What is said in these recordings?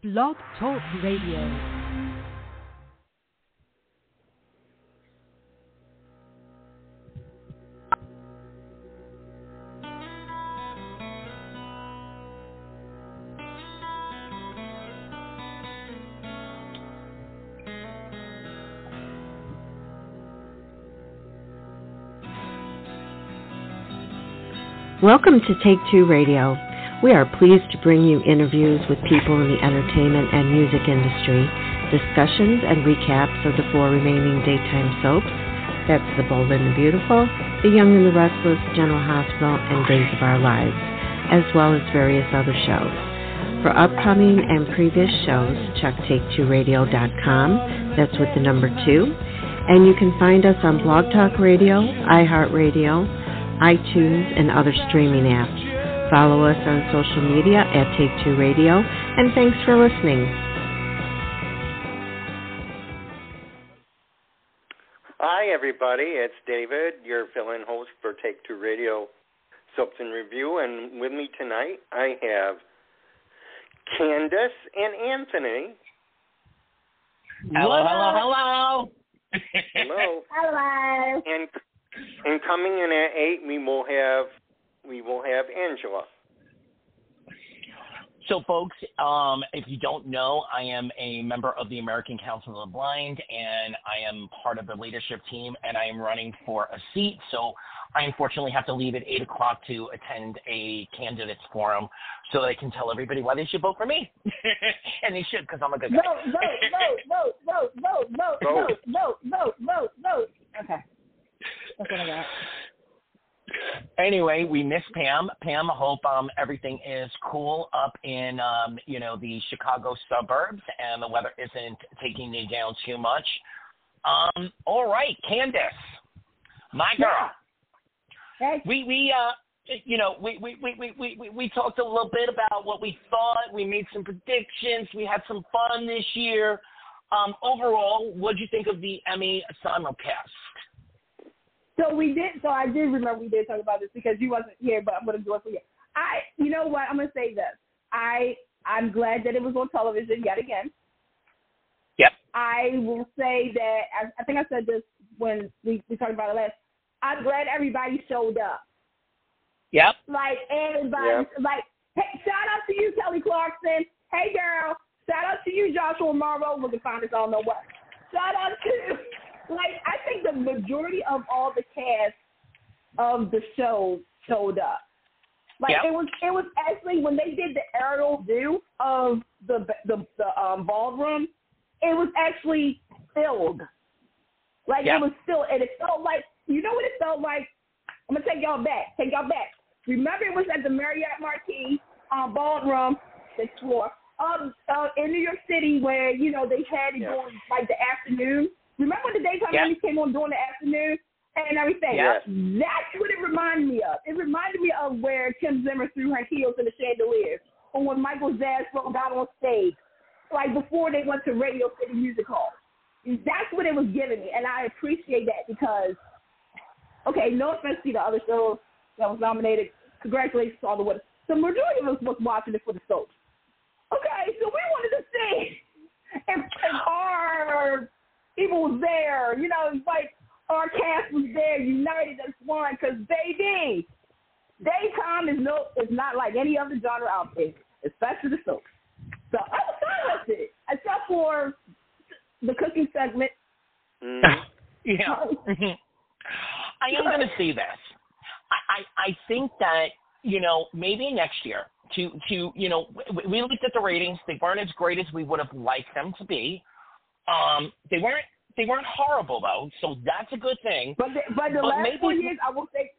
Blog Talk Radio. Welcome to T2R Radio. We are pleased to bring you interviews with people in the entertainment and music industry, discussions and recaps of the 4 remaining daytime soaps. That's The Bold and the Beautiful, The Young and the Restless, General Hospital, and Days of Our Lives, as well as various other shows. For upcoming and previous shows, check Take2Radio.com. That's with the number 2. And you can find us on Blog Talk Radio, iHeartRadio, iTunes, and other streaming apps. Follow us on social media at Take2 Radio, and thanks for listening. Hi, everybody. It's David, your fill-in host for Take2 Radio Soaps and Review, and with me tonight I have Candace and Anthony. Hello, hello, hello. Hello. Hello. And coming in at 8, we will have Angela. So, folks, if you don't know, I am a member of the American Council of the Blind, and I am part of the leadership team, and I am running for a seat. So I unfortunately have to leave at 8 o'clock to attend a candidates forum so I can tell everybody why they should vote for me. And they should, because I'm a good guy. Vote. Okay. That's what I got. Anyway, we miss Pam. Pam, I hope everything is cool up in, the Chicago suburbs and the weather isn't taking you down too much. All right, Candace, my girl. Hey. We talked a little bit about what we thought. We made some predictions. We had some fun this year. Overall, what did you think of the Emmy simulcast? So I did remember we did talk about this because you wasn't here, but I'm going to do it for you. You know what? I'm going to say this. I'm glad that it was on television yet again. Yep. I will say that, I think I said this when we talked about it last, I'm glad everybody showed up. Yep. Like, everybody, hey, shout out to you, Kelly Clarkson. Hey, girl. Shout out to you, Joshua Morrow. We can find us, I don't know what. Shout out to... I think the majority of all the cast of the show showed up. Yep. It was actually when they did the aerial view of the ballroom, it was actually filled. Yep. It was filled, and it felt like, you know what it felt like? I'm gonna take y'all back. Remember, it was at the Marriott Marquis ballroom, 6th floor, in New York City, where they had it during the afternoon. Remember when the daytime Emmy came on during the afternoon and everything? Yes. That's what it reminded me of. It reminded me of where Kim Zimmer threw her heels in the chandeliers, or when Michael Zastrow got on stage, before they went to Radio City Music Hall. That's what it was giving me, and I appreciate that because, okay, no offense to the other shows that was nominated. Congratulations to all the winners. The majority of us was watching it for the soaps. Okay, so we wanted to see if our people was there, our cast was there, united as one, because, baby, daytime is not like any other genre out there, especially the soaps. So I was fine with it, except for the cooking segment. Yeah. I am going to say this. I think that, maybe next year, we looked at the ratings. They weren't as great as we would have liked them to be. They weren't horrible though, so that's a good thing. But the last 4 years, I will say,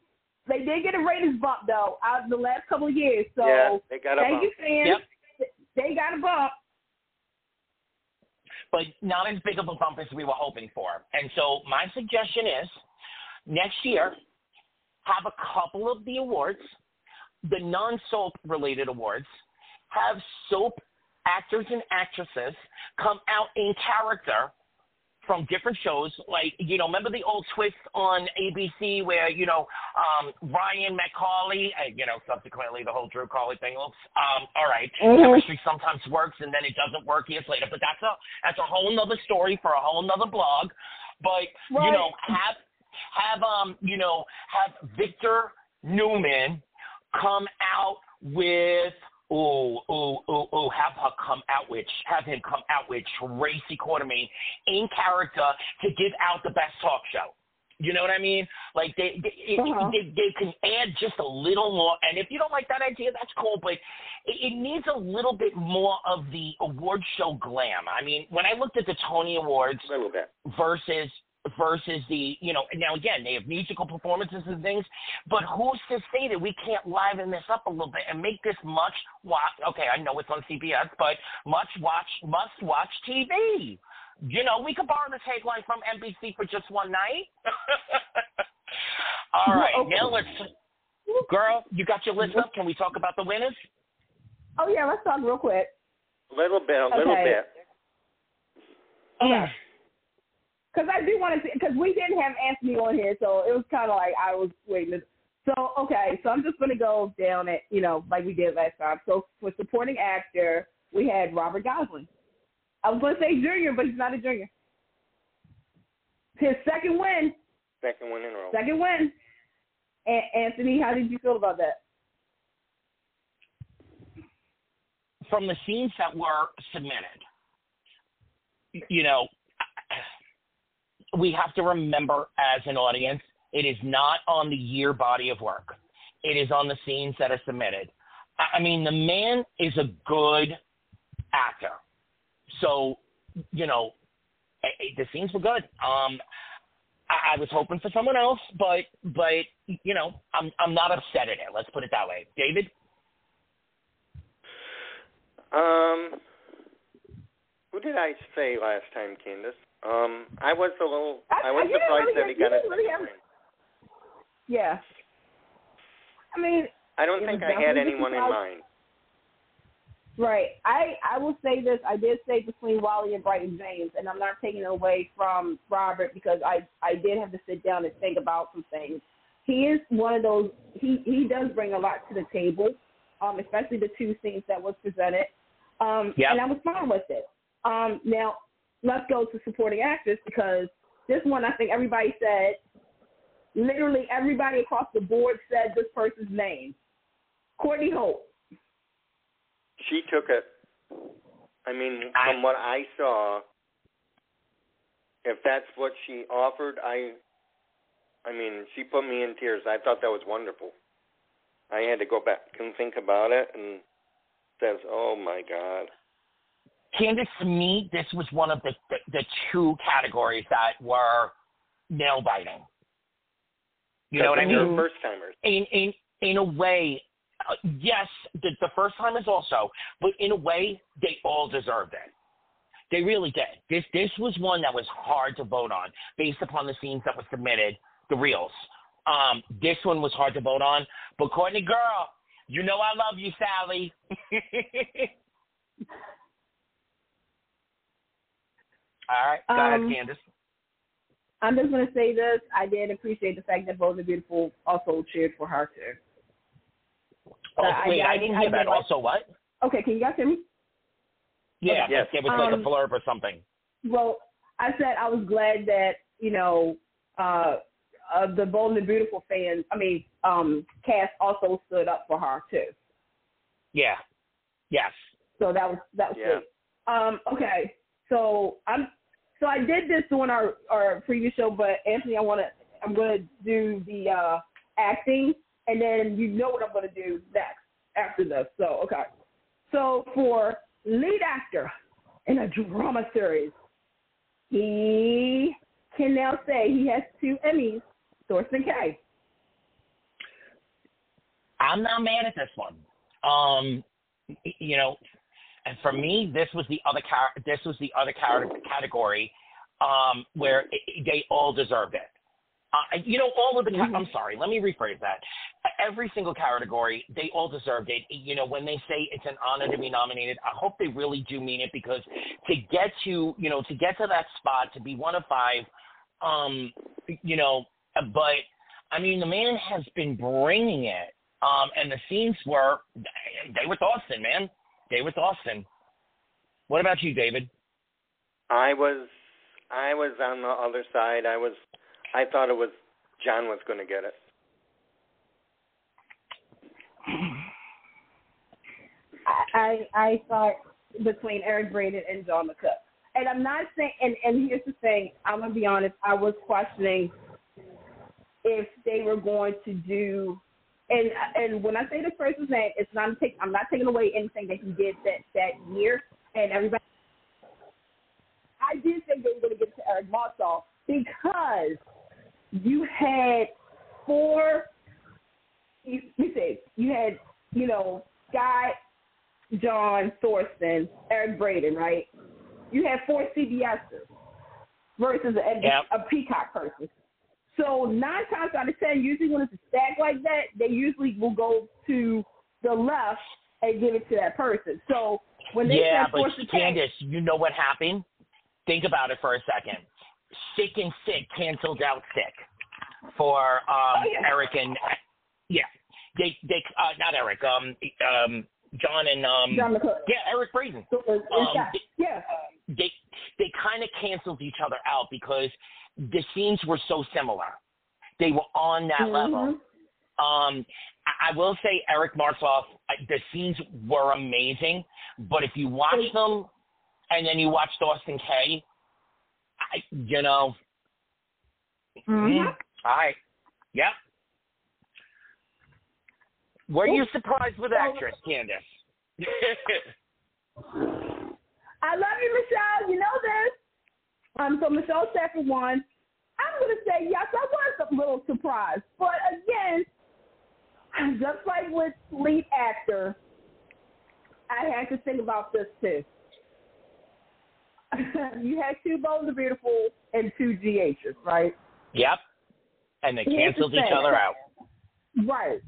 they did get a ratings bump though out of the last couple of years. So they got a bump. Thank you, fans. Yep. They got a bump, but not as big of a bump as we were hoping for. And so my suggestion is, next year, have a couple of the awards, the non-soap related awards, have soap actors and actresses come out in character from different shows. Like, remember the old twist on ABC where, Ryan met Carly, subsequently the whole Drew Carly thing. All right. Chemistry sometimes works and then it doesn't work years later. But that's a whole nother story for a whole nother blog. But, have Victor Newman come out with have him come out with Tracy Quartermain in character to give out the best talk show. You know what I mean? Like they can add just a little more. And if you don't like that idea, that's cool. But it needs a little bit more of the award show glam. I mean, when I looked at the Tony Awards a little bit versus the, now again, they have musical performances and things, but who's to say that we can't liven this up a little bit and make this okay, I know it's on CBS, but must-watch TV. We could borrow the tagline from NBC for just one night. All right, now girl, you got your list up? Can we talk about the winners? Oh, yeah, let's talk real quick. A little bit. Okay. Because I do want to see, because we didn't have Anthony on here, so it was kind of like I was waiting. So I'm just going to go down it, like we did last time. So for supporting actor, we had Robert Gosling. I was going to say junior, but he's not a junior. His second win. Second win in a row. Second win. Anthony, how did you feel about that? From the scenes that were submitted, we have to remember as an audience, it is not on the year body of work. It is on the scenes that are submitted. I mean, the man is a good actor. So, the scenes were good. I was hoping for someone else, but I'm not upset at it. Let's put it that way. David? Who did I say last time, Candace? I was surprised that he got a second win. Yeah. I mean, I don't think I had anyone in mind. Right. I will say this. I did say between Wally and Bryton James, and I'm not taking it away from Robert because I did have to sit down and think about some things. He is one of those, he does bring a lot to the table, especially the two scenes that was presented. And I was fine with it. Now, let's go to supporting actors because this one I think everybody said, literally everybody across the board said this person's name. Courtney Hope. She took it. I mean, from what I saw, if that's what she offered, I mean, she put me in tears. I thought that was wonderful. I had to go back and think about it, and says, oh, my God. Candace, to me, this was one of the two categories that were nail-biting. You know what I mean? First-timers. In a way, yes, the first-timers also, but in a way, they all deserved it. They really did. This was one that was hard to vote on based upon the scenes that were submitted, the reels. This one was hard to vote on, but Courtney, girl, you know I love you, Sally. All right, go ahead, Candace. I'm just going to say this. I did appreciate the fact that Bold and Beautiful also cheered for her, too. I didn't hear that. Also what? Okay, can you guys hear me? Yeah, yes. It was like a blurb or something. Well, I said I was glad that, the Bold and Beautiful fans, cast also stood up for her, too. Yeah. Yes. So that was good. Okay. So I did this on our previous show, but Anthony, I'm gonna do the acting, and then you know what I'm gonna do next after this. So okay. So for lead actor in a drama series, he can now say he has 2 Emmys. Thorsten Kaye. I'm not mad at this one. And for me, this was the other category where they all deserved it. All of the I'm sorry, let me rephrase that. every single category, they all deserved it. You know, when they say it's an honor to be nominated, I hope they really do mean it, because to get to that spot, to be one of 5, but I mean, the man has been bringing it. And the scenes they were Austin, man. They were Austin. What about you, David? I was on the other side. I thought it was John was going to get it. I thought between Eric Braeden and John McCook. And I'm not saying, and here's the thing, I'm going to be honest, I was questioning if they were going to do, and when I say this person's name, I'm not taking away anything that he did that year, and everybody, I did think they were going to give it to Eric Martsolf, because you had Scott, John, Thorsten, Eric Braeden, right? You had 4 CBSers versus a Peacock person. So 9 times out of 10, usually when it's a stack like that, they usually will go to the left and give it to that person. So when they but Candace, you know what happened? Think about it for a second. Sick and Sick canceled out Sick for Eric and they not Eric, John and John McCook. Eric Braeden. They kind of canceled each other out because the scenes were so similar. They were on that level. I will say Eric Martsolf, the scenes were amazing, but if you watch them and then you watch Austin K, all right. Yep. Were you surprised with actress, Candace? I love you, Michelle. You know this. So Michelle Stafford won. I'm going to say yes, I was a little surprised. But again, just like with lead actor, I had to think about this too. You had 2 Bold and Beautiful and 2 GHs, right? Yep. And they canceled each other out. Right.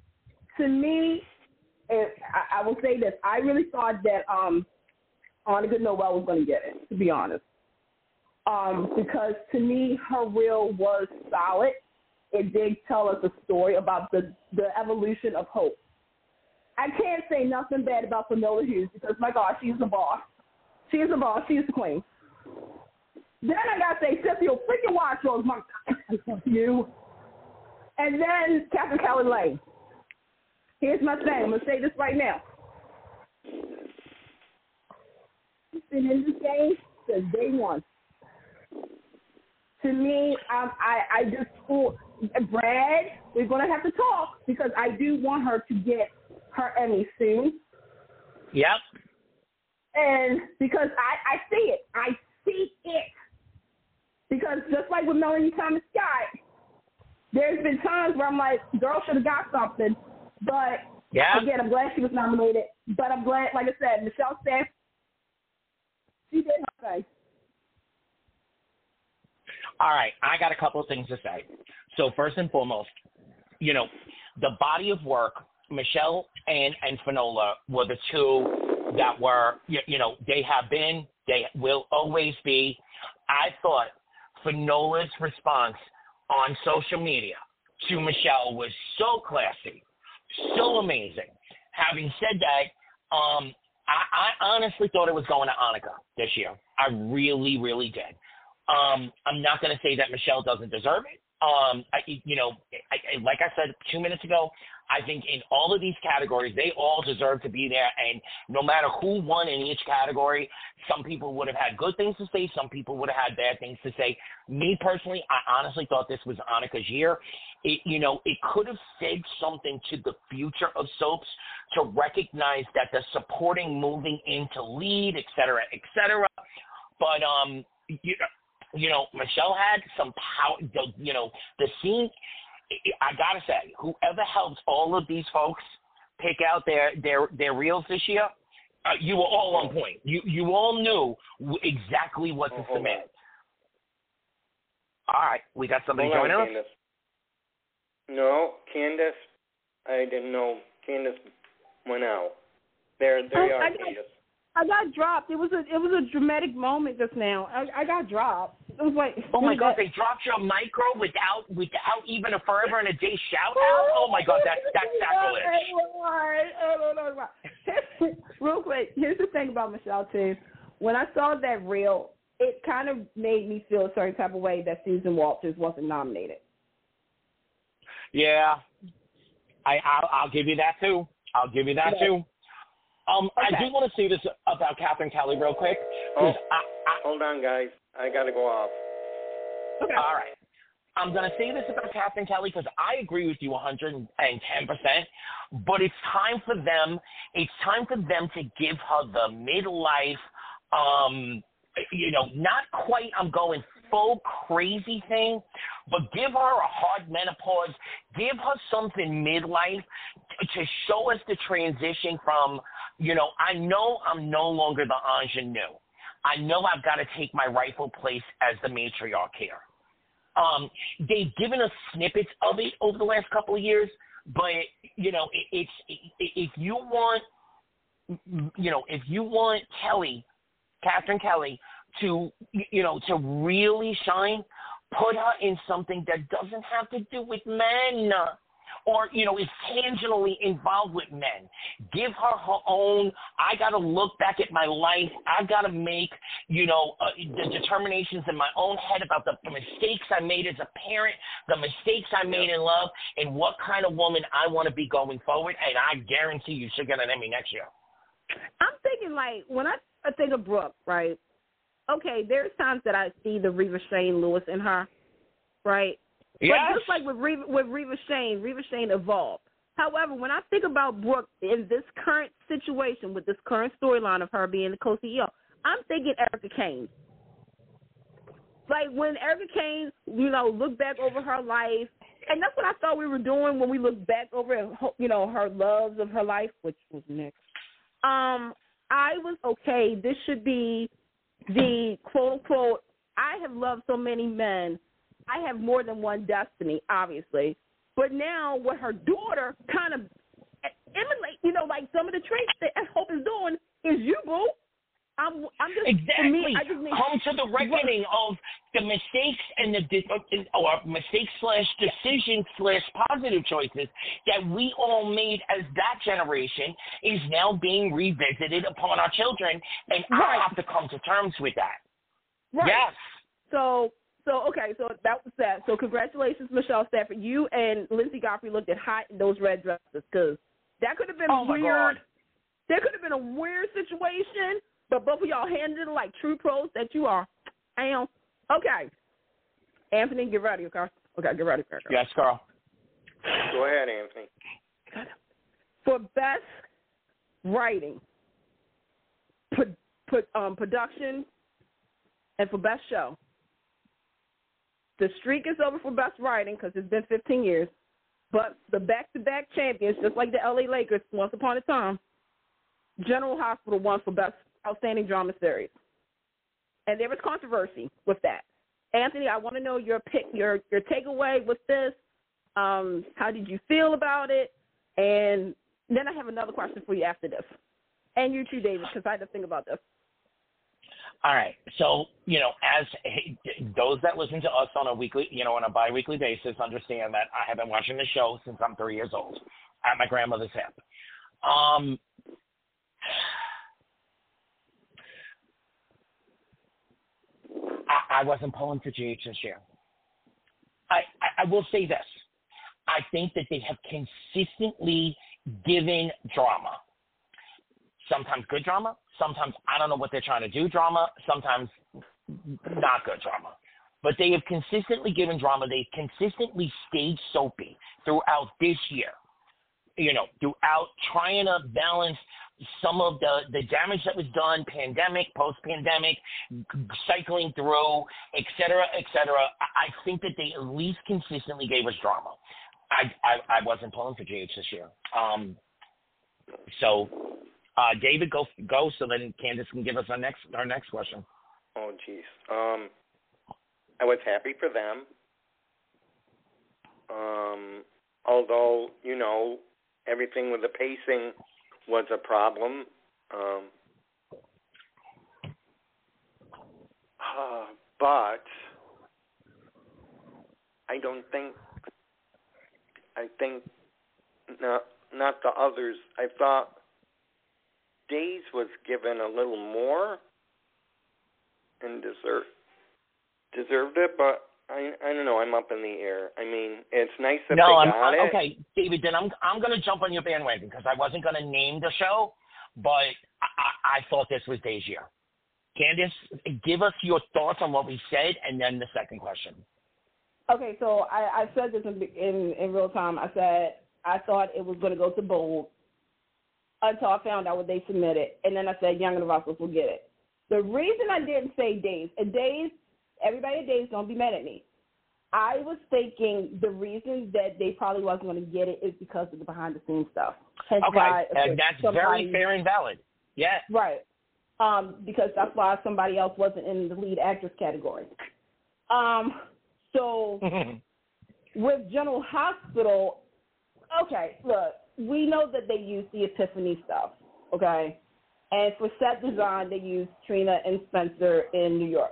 To me, I will say this. I really thought that Annika Noel was going to get it, to be honest. Because to me, her reel was solid. It did tell us a story about the evolution of hope. I can't say nothing bad about Finola Hughes because, my God, she's the boss. She is the boss. She is the queen. Then I got to say, Cynthia freaking Watchro's my you. And then Catherine Kelly Lane. Here's my thing. I'm going to say this right now. She's been in this game since day one. To me, I just feel, Brad, we're going to have to talk because I do want her to get her Emmy soon. Yep. And because I see it. I see it. Because just like with Melanie Thomas Scott, there's been times where I'm like, girl should have got something. But, again, I'm glad she was nominated. But I'm glad, like I said, Michelle Stafford, she did her thing. All right, I got a couple of things to say. So first and foremost, the body of work, Michelle and Finola were the 2 that were, they have been, they will always be. I thought Finola's response on social media to Michelle was so classy, so amazing. Having said that, I honestly thought it was going to Annika this year. I really, really did. I'm not going to say that Michelle doesn't deserve it. Like I said 2 minutes ago, I think in all of these categories, they all deserve to be there. And no matter who won in each category, some people would have had good things to say. Some people would have had bad things to say. Me personally, I honestly thought this was Annika's year. It could have said something to the future of soaps to recognize that the supporting moving into lead, et cetera, et cetera. But, Michelle had some power, the scene, I got to say, whoever helped all of these folks pick out their reels this year, you were all on point. You all knew exactly what to submit. All right, we got somebody joining us? No, Candace, I didn't know Candace went out. There you are, Candace. I got dropped. It was a dramatic moment just now. I got dropped. It was like, oh my God, they dropped your micro without even a forever and a day shout out. Oh my God, that's sacrilege. Real quick, here's the thing about Michelle too. When I saw that reel, it kind of made me feel a certain type of way that Susan Walters wasn't nominated. Yeah, I'll give you that too. Too. Okay. I do want to say this about Catherine Kelly real quick. Hold on, guys. I got to go off. Okay. All right. I'm going to say this about Catherine Kelly because I agree with you 110%, but it's time for them to give her the midlife, not quite I'm going full crazy thing, but give her a hard menopause, give her something midlife to show us the transition from, I know I'm no longer the ingenue. I know I've got to take my rightful place as the matriarch here. They've given us snippets of it over the last couple of years, but if you want Catherine Kelly to really shine, put her in something that doesn't have to do with men or, is tangentially involved with men. Give her own, I got to look back at my life. I've got to make, the determinations in my own head about the mistakes I made as a parent, the mistakes I made in love, and what kind of woman I want to be going forward. And I guarantee you she'll get an Emmy next year. I'm thinking, like, when I think of Brooke, right? Okay, there's times that I see the Reva Shane Lewis in her, right? Yes. But just like with Reva Shane evolved. However, when I think about Brooke in this current situation with this current storyline of her being the co-CEO, I'm thinking Erica Kane. Like when Erica Kane, looked back over her life, and that's what I thought we were doing when we looked back over, her loves of her life, which was next. I was okay. This should be the quote-unquote, I have loved so many men. I have more than one destiny, obviously. But now what her daughter kind of emulate, like some of the traits that Hope is doing is you, boo. I'm just exactly. For me, I just need, come to the reckoning of the mistakes and mistakes/decisions/positive choices that we all made as that generation is now being revisited upon our children, and I have to come to terms with that. Right. Yes. So that was that. So congratulations, Michelle Stafford. You and Lindsay Godfrey looked at hot in those red dresses because that could have been weird. There could have been a weird situation, but both of y'all handled it like true pros that you are. Okay. Anthony, get ready, okay? Okay, get ready. Yes, Carl. Go ahead, Anthony. For best writing, production, and for best show, the streak is over for best writing because it's been 15 years, but the back-to-back champions, just like the L.A. Lakers once upon a time, General Hospital won for best outstanding drama series. And there was controversy with that. Anthony, I want to know your takeaway with this. How did you feel about it? And then I have another question for you after this. And you too, David, because I had to think about this. All right. So, as those that listen to us on a weekly, on a bi-weekly basis understand that I have been watching the show since I'm 3 years old at my grandmother's hip. I wasn't pulling for GH this year. I will say this. I think that they have consistently given drama. Sometimes good drama. Sometimes I don't know what they're trying to do drama. Sometimes not good drama. But they have consistently given drama. They've consistently stayed soapy throughout this year. Throughout trying to balance some of the damage that was done, pandemic, post-pandemic, cycling through, et cetera, et cetera. I think that they at least consistently gave us drama. I wasn't pulling for GH this year. David, go so then Candace can give us our next question. Oh, geez. I was happy for them. Although, everything with the pacing was a problem. But I think not the others. I thought Days was given a little more and deserved it, but I don't know. I'm up in the air. I mean, it's nice that they got it. Okay, David. Then I'm going to jump on your bandwagon because I wasn't going to name the show, but I thought this was Days' year. Candace, give us your thoughts on what we said, and then the second question. Okay, so I said this in real time. I said I thought it was going to go to Bold until I found out what they submitted, and then I said Young and the Restless will get it. The reason I didn't say Days, everybody at Days, don't be mad at me. I was thinking the reason that they probably wasn't going to get it is because of the behind-the-scenes stuff. Okay, and that's very fair and valid. Yeah. Right. Because that's why somebody else wasn't in the lead actress category. So with General Hospital, okay, look, we know that they use the Epiphany stuff, okay? And for set design, they use Trina and Spencer in New York.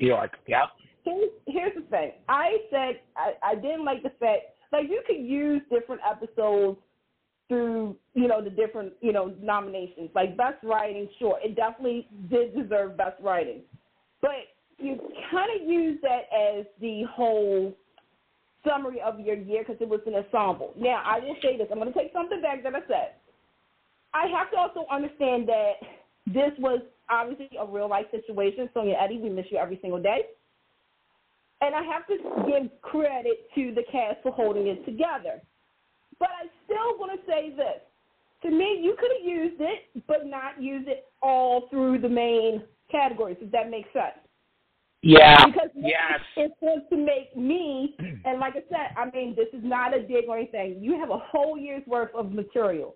New York, yeah. Here's the thing. I said I didn't like the fact, like, you could use different episodes through, the different, nominations. Like Best Writing, sure, it definitely did deserve Best Writing. But you kind of use that as the whole summary of your year because it was an ensemble. Now, I will say this. I'm going to take something back that I said. I have to also understand that this was obviously a real-life situation. Sonia Eddy, we miss you every single day. And I have to give credit to the cast for holding it together. But I still want to say this. To me, you could have used it, but not use it all through the main categories, if that makes sense. Yeah. Because yes. It's going to make me, and like I said, I mean, this is not a dig or anything. You have a whole year's worth of material.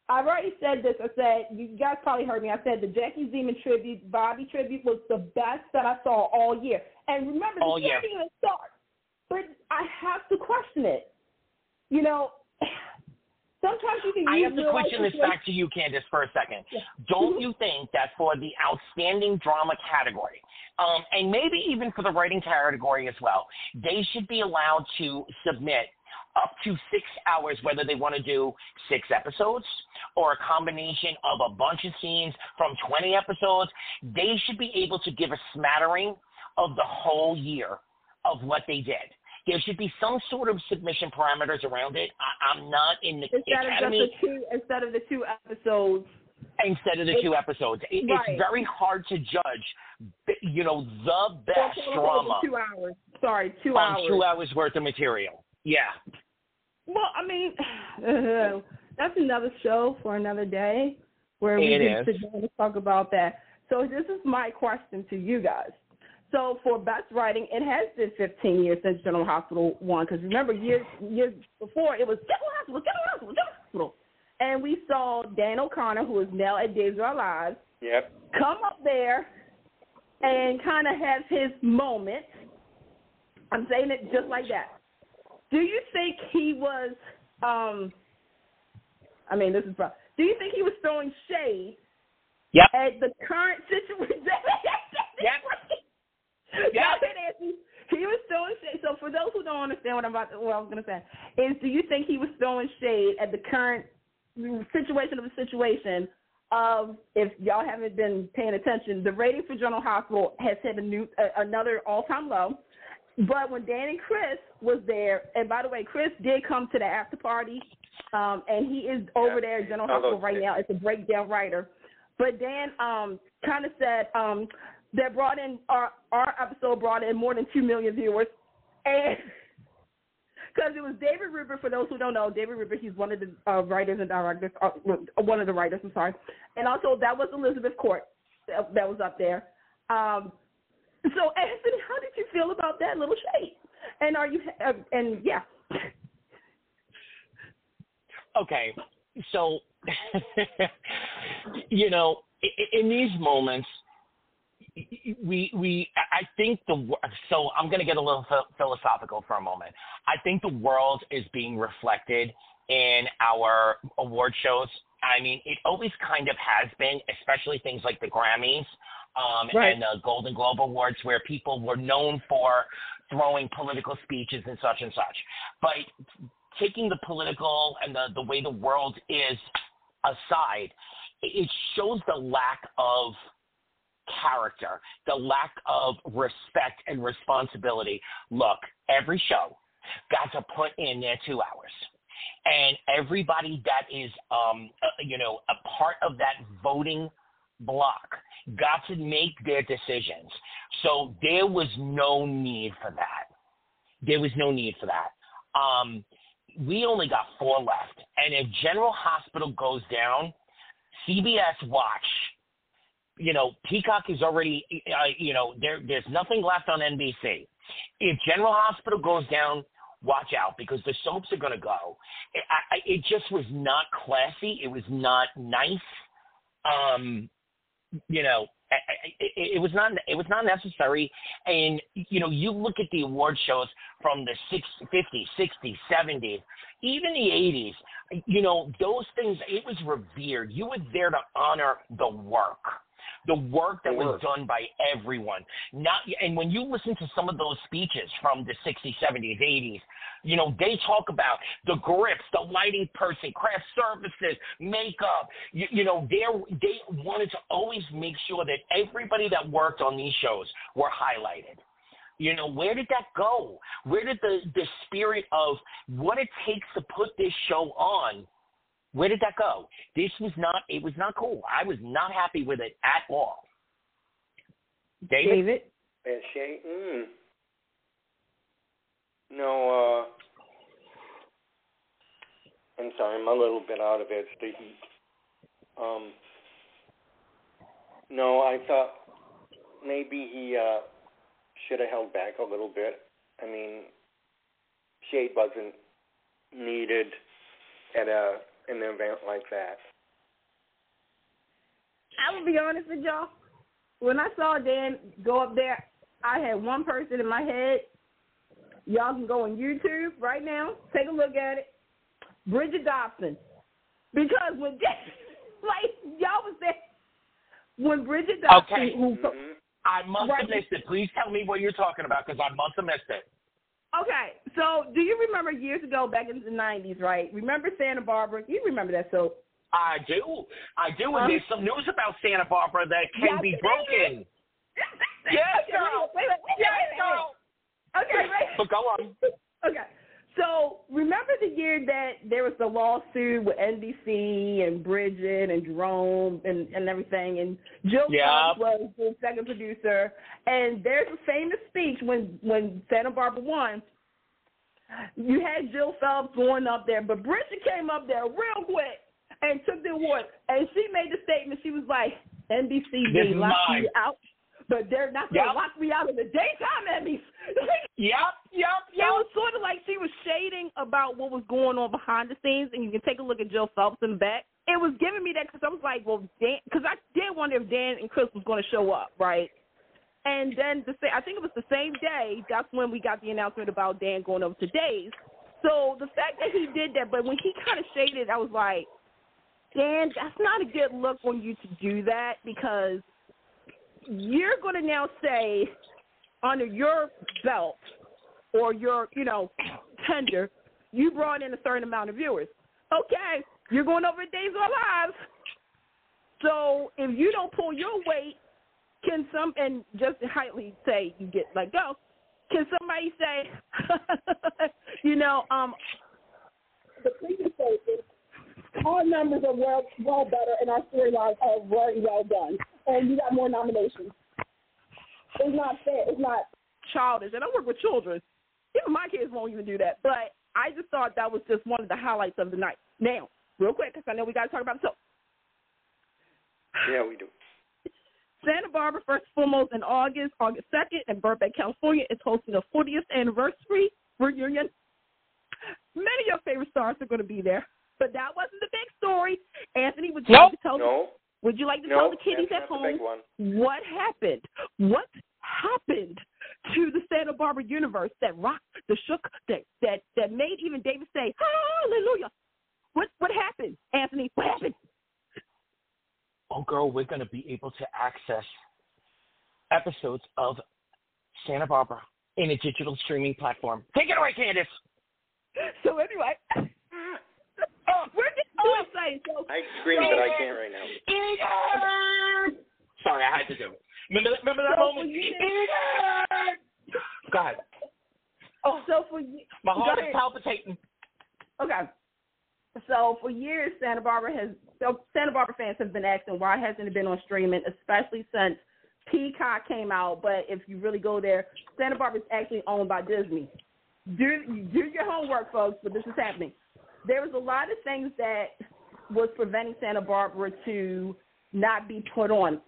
I've already said this. I said, you guys probably heard me. I said the Jackie Zeman tribute, Bobby tribute was the best that I saw all year. And remember, the year didn't even start. But I have to question it. Sometimes you can I use have to question this back to you, Candace, for a second. Yeah. Don't you think that for the outstanding drama category, and maybe even for the writing category as well, they should be allowed to submit up to 6 hours, whether they want to do 6 episodes or a combination of a bunch of scenes from 20 episodes? They should be able to give a smattering of the whole year of what they did. There should be some sort of submission parameters around it. I'm not in the academy. Instead of the 2 episodes. Instead of the 2 episodes. It's very hard to judge, the best drama. 2 hours. Sorry, 2 hours. 2 hours worth of material. Yeah. Well, I mean, that's another show for another day where we can sit down and talk about that. So this is my question to you guys. So for Best Writing, it has been 15 years since General Hospital won. Because remember, years before, it was General Hospital. And we saw Dan O'Connor, who is now at Days of Our Lives, come up there and kind of have his moment. I'm saying it just like that. Do you think he was, do you think he was throwing shade at the current situation? He was throwing shade. So for those who don't understand what I was going to say, is do you think he was throwing shade at the current situation of, if y'all haven't been paying attention, the rating for General Hospital has hit another all-time low. But when Dan and Chris was there, and by the way, Chris did come to the after party, and he is over there at General Hospital right now as a breakdown writer. But Dan kind of said that brought in our episode brought in more than 2 million viewers, and because it was David Rupert. For those who don't know, David Rupert, he's one of the writers and directors, one of the writers. I'm sorry, and also that was Elizabeth Court that was up there. So, Anthony, how did you feel about that little shade? And are you Okay, so in these moments, I think so I'm going to get a little philosophical for a moment. I think the world is being reflected in our award shows. I mean, it always kind of has been, especially things like the Grammys Right. and the Golden Globe Awards, where people were known for throwing political speeches and such and such. But taking the political and the way the world is aside, it shows the lack of character, the lack of respect and responsibility. Look, every show got to put in their 2 hours. And everybody that is, a part of that voting block got to make their decisions. So there was no need for that. There was no need for that. We only got 4 left. And if General Hospital goes down, CBS watch. Peacock is already, there's nothing left on NBC. If General Hospital goes down, watch out, because the soaps are going to go. It just was not classy. It was not nice. It was not necessary. And, you look at the award shows from the 50s, 60s, 70s, even the 80s, those things, it was revered. You were there to honor the work that was done by everyone. And when you listen to some of those speeches from the 60s, 70s, 80s, they talk about the grips, the lighting person, craft services, makeup. They wanted to always make sure that everybody that worked on these shows were highlighted. Where did that go? Where did the spirit of what it takes to put this show on, where did that go? It was not cool. I was not happy with it at all. David? No, I'm sorry, I'm a little bit out of it. It's the heat. No, I thought maybe he should have held back a little bit. I mean, shade wasn't needed at an event like that. I will be honest with y'all. When I saw Dan go up there, I had one person in my head. Y'all can go on YouTube right now, take a look at it. Bridget Dobson. Because when y'all was there, when Bridget Dobson, I must have missed it. Please tell me what you're talking about, because I must have missed it. Okay, so do you remember years ago, back in the 90s, right? Remember Santa Barbara? You remember that soap? I do. And there's some news about Santa Barbara that can be broken. Yes, girl. Yes, girl. Okay, right. But go on. Okay. So remember the year that there was the lawsuit with NBC and Bridget and Jerome and everything, and Jill Phelps was the second producer. And there's a famous speech when Santa Barbara won. You had Jill Phelps going up there, but Bridget came up there real quick and took the award. And she made the statement. She was like, NBC, they locked me out, but they're not going to lock me out in the daytime, Emmys. It was sort of like she was shading about what was going on behind the scenes, and you can take a look at Jill Phelps in the back. It was giving me that because I was like, well, Dan, because I did wonder if Dan and Chris was going to show up, right? And then I think it was the same day, that's when we got the announcement about Dan going over to Days. So the fact that he did that, but when he kind of shaded, I was like, Dan, that's not a good look on you to do that, because you're going to now say under your belt or your, tender, you brought in a certain amount of viewers. Okay, you're going over Days of Our Lives. So if you don't pull your weight, and just highly say you get let go, can somebody say, the previous statement, our numbers are well better and our storylines are very well done, and you got more nominations. It's not fair. It's not childish. And I work with children. Even my kids won't even do that. But I just thought that was just one of the highlights of the night. Now, real quick, because I know we got to talk about it. So, yeah, we do. Santa Barbara, first and foremost, in August 2nd, in Burbank, California, is hosting a 40th anniversary reunion. Many of your favorite stars are going to be there, but that wasn't the big story. Anthony, would you like to tell the kiddies at home what happened? What happened to the Santa Barbara universe that rocked, that shook, that made even David say, hallelujah? we're going to be able to access episodes of Santa Barbara in a digital streaming platform. Take it away, Candace. So anyway, we're just so excited. So, I scream, but I can't right now. Sorry, I had to do it. Remember that moment? Go ahead. Oh, so for you, my heart is palpitating. Okay. So for years, Santa Barbara fans have been asking why hasn't it been on streaming, especially since Peacock came out. But if you really go there, Santa Barbara is actually owned by Disney. Do your homework, folks, but this is happening. There was a lot of things that was preventing Santa Barbara to not be put on,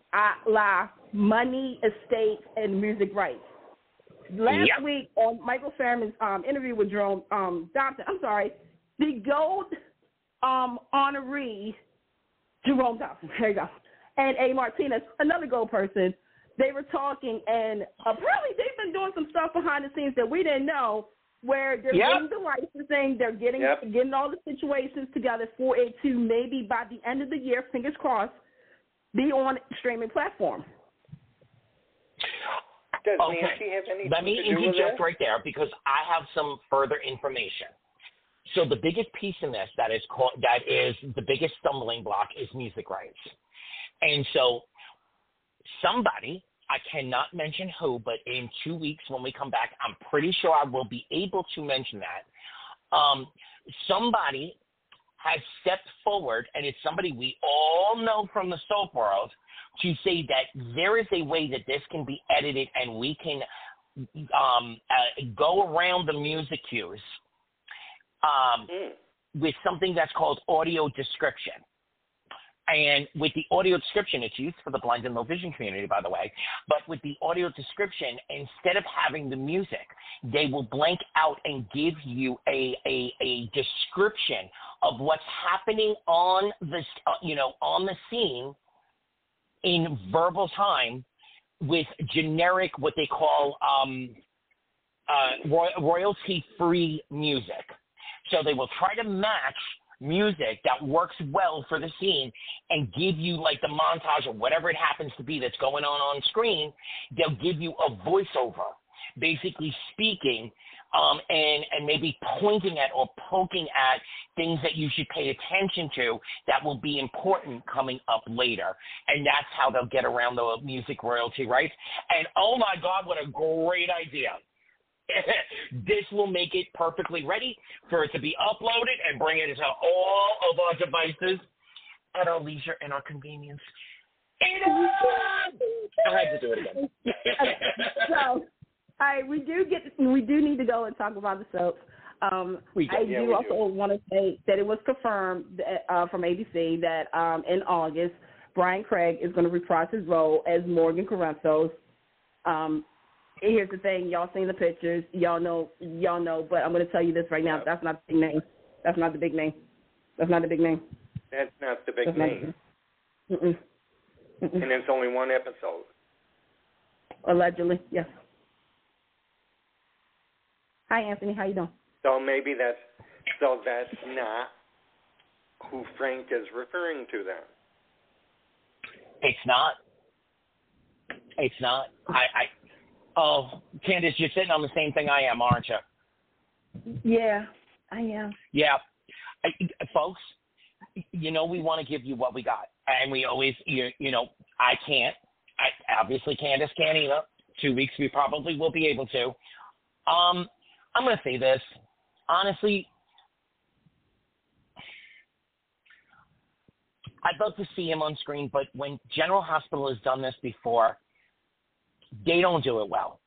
money, estates, and music rights. Last week on Michael Fairman's interview with Jerome Dobson, the gold honoree, Jerome Dobson, there you go, and A. Martinez, another gold person, they were talking, and apparently they've been doing some stuff behind the scenes that we didn't know, where they're getting the licensing, they're getting all the situations together for it to maybe by the end of the year, fingers crossed, be on streaming platform. Does Nancy have anything Let me to do with interject that? right there because I have some further information. So the biggest piece in this that is the biggest stumbling block is music rights. And so somebody, I cannot mention who, but in 2 weeks when we come back, I'm pretty sure I will be able to mention that. Somebody has stepped forward, and it's somebody we all know from the soap world, to say that there is a way that this can be edited and we can go around the music cues with something that's called audio description. And with the audio description, it's used for the blind and low vision community, by the way. But with the audio description, instead of having the music, they will blank out and give you a description of what's happening on this, on the scene in verbal time with generic, what they call royalty-free music. So they will try to match music that works well for the scene and give you like the montage or whatever it happens to be that's going on screen. They'll give you a voiceover, basically speaking and maybe pointing at or poking at things that you should pay attention to that will be important coming up later. And that's how they'll get around the music royalty rights. And oh my God, what a great idea. This will make it perfectly ready for it to be uploaded and bring it to all of our devices at our leisure and our convenience. I had to do it again. So, we do need to go and talk about the soaps. I do also want to say that it was confirmed that, from ABC that in August, Brian Craig is going to reprise his role as Morgan Corantos. Here's the thing, y'all seen the pictures, y'all know, but I'm going to tell you this right now. That's not the big name. That's not the big name. That's not the big name. That's not the big name. Mm-mm. And it's only one episode. Allegedly, yes. Hi, Anthony. How you doing? So maybe that's not who Frank is referring to then. It's not. It's not. Oh, Candace, you're sitting on the same thing I am, aren't you? Yeah, I am. Yeah. Folks, we want to give you what we got. And we always, I can't. Obviously, Candace can't either. 2 weeks we probably will be able to. I'm going to say this. Honestly, I'd love to see him on screen, but when General Hospital has done this before, they don't do it well.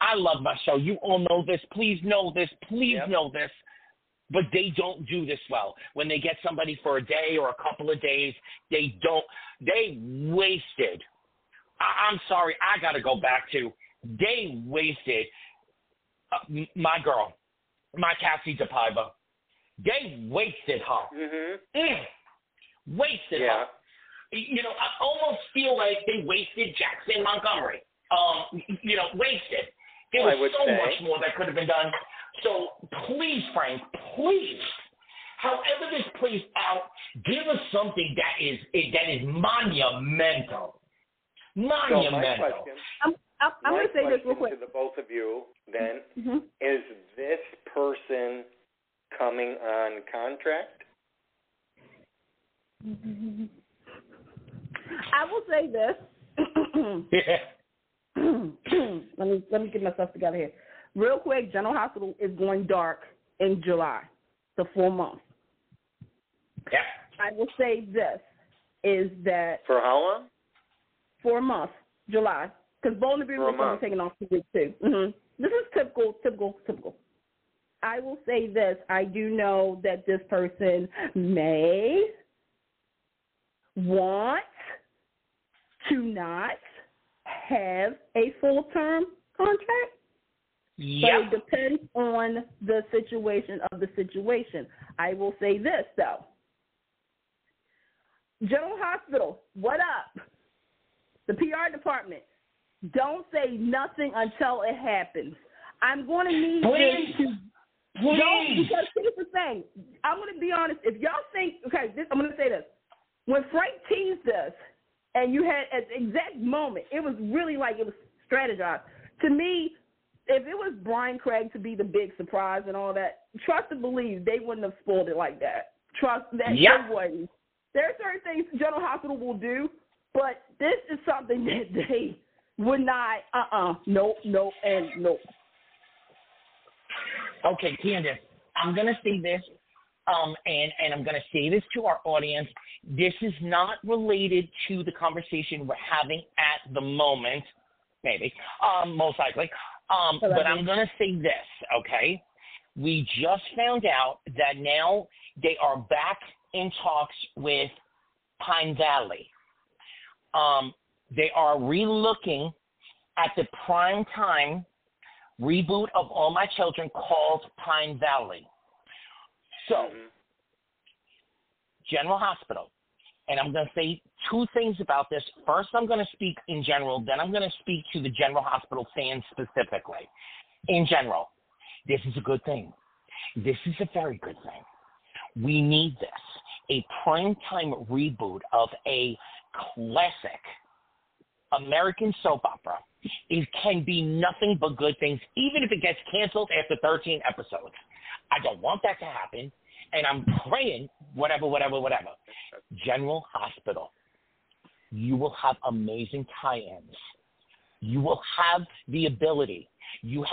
I love my show. You all know this. Please know this. Please know this. But they don't do this well. When they get somebody for a day or a couple of days, they wasted. I'm sorry. I got to go back to, they wasted my girl, my Cassie DePaiva. They wasted her. Mm-hmm. Wasted her. I almost feel like they wasted Jackson Montgomery. Wasted. There was so much more that could have been done. So please, Frank, please however this plays out, give us something that is monumental. Monumental. So my question, I'm going to say this real quick to the both of you. Then, is this person coming on contract? I will say this. Let me get myself together here. Real quick, General Hospital is going dark in July, the full month. Yep. I will say this, is that... For how long? 4 months, July. Because Bold and Beautiful is going to be taking off 2 weeks, too. This is typical. I will say this. I do know that this person may want to not have a full-term contract. Yep. But it depends on the situation of the situation. I will say this, though. General Hospital, what up? The PR department, don't say nothing until it happens. I'm going to need Please. this to... Don't, because here's the thing. I'm going to be honest. If y'all think... Okay, I'm going to say this. When Frank teased us, and you had at the exact moment, it was really like it was strategized. To me, if it was Brian Craig to be the big surprise and all that, trust and believe they wouldn't have spoiled it like that. Trust that they wouldn't. There are certain things General Hospital will do, but this is something that they would not, nope, and nope. Okay, Candace, I'm going to say this, and I'm going to say this to our audience. This is not related to the conversation we're having at the moment, maybe, most likely. But I'm going to say this, okay? We just found out that now they are back in talks with Pine Valley. They are relooking at the prime time reboot of All My Children called Pine Valley. So, General Hospital, and I'm going to say 2 things about this. First, I'm going to speak in general. Then I'm going to speak to the General Hospital fans specifically. In general, this is a good thing. This is a very good thing. We need this. A primetime reboot of a classic American soap opera. It can be nothing but good things, even if it gets canceled after 13 episodes. I don't want that to happen, and I'm praying whatever. General Hospital, you will have amazing tie-ins. You will have the ability. You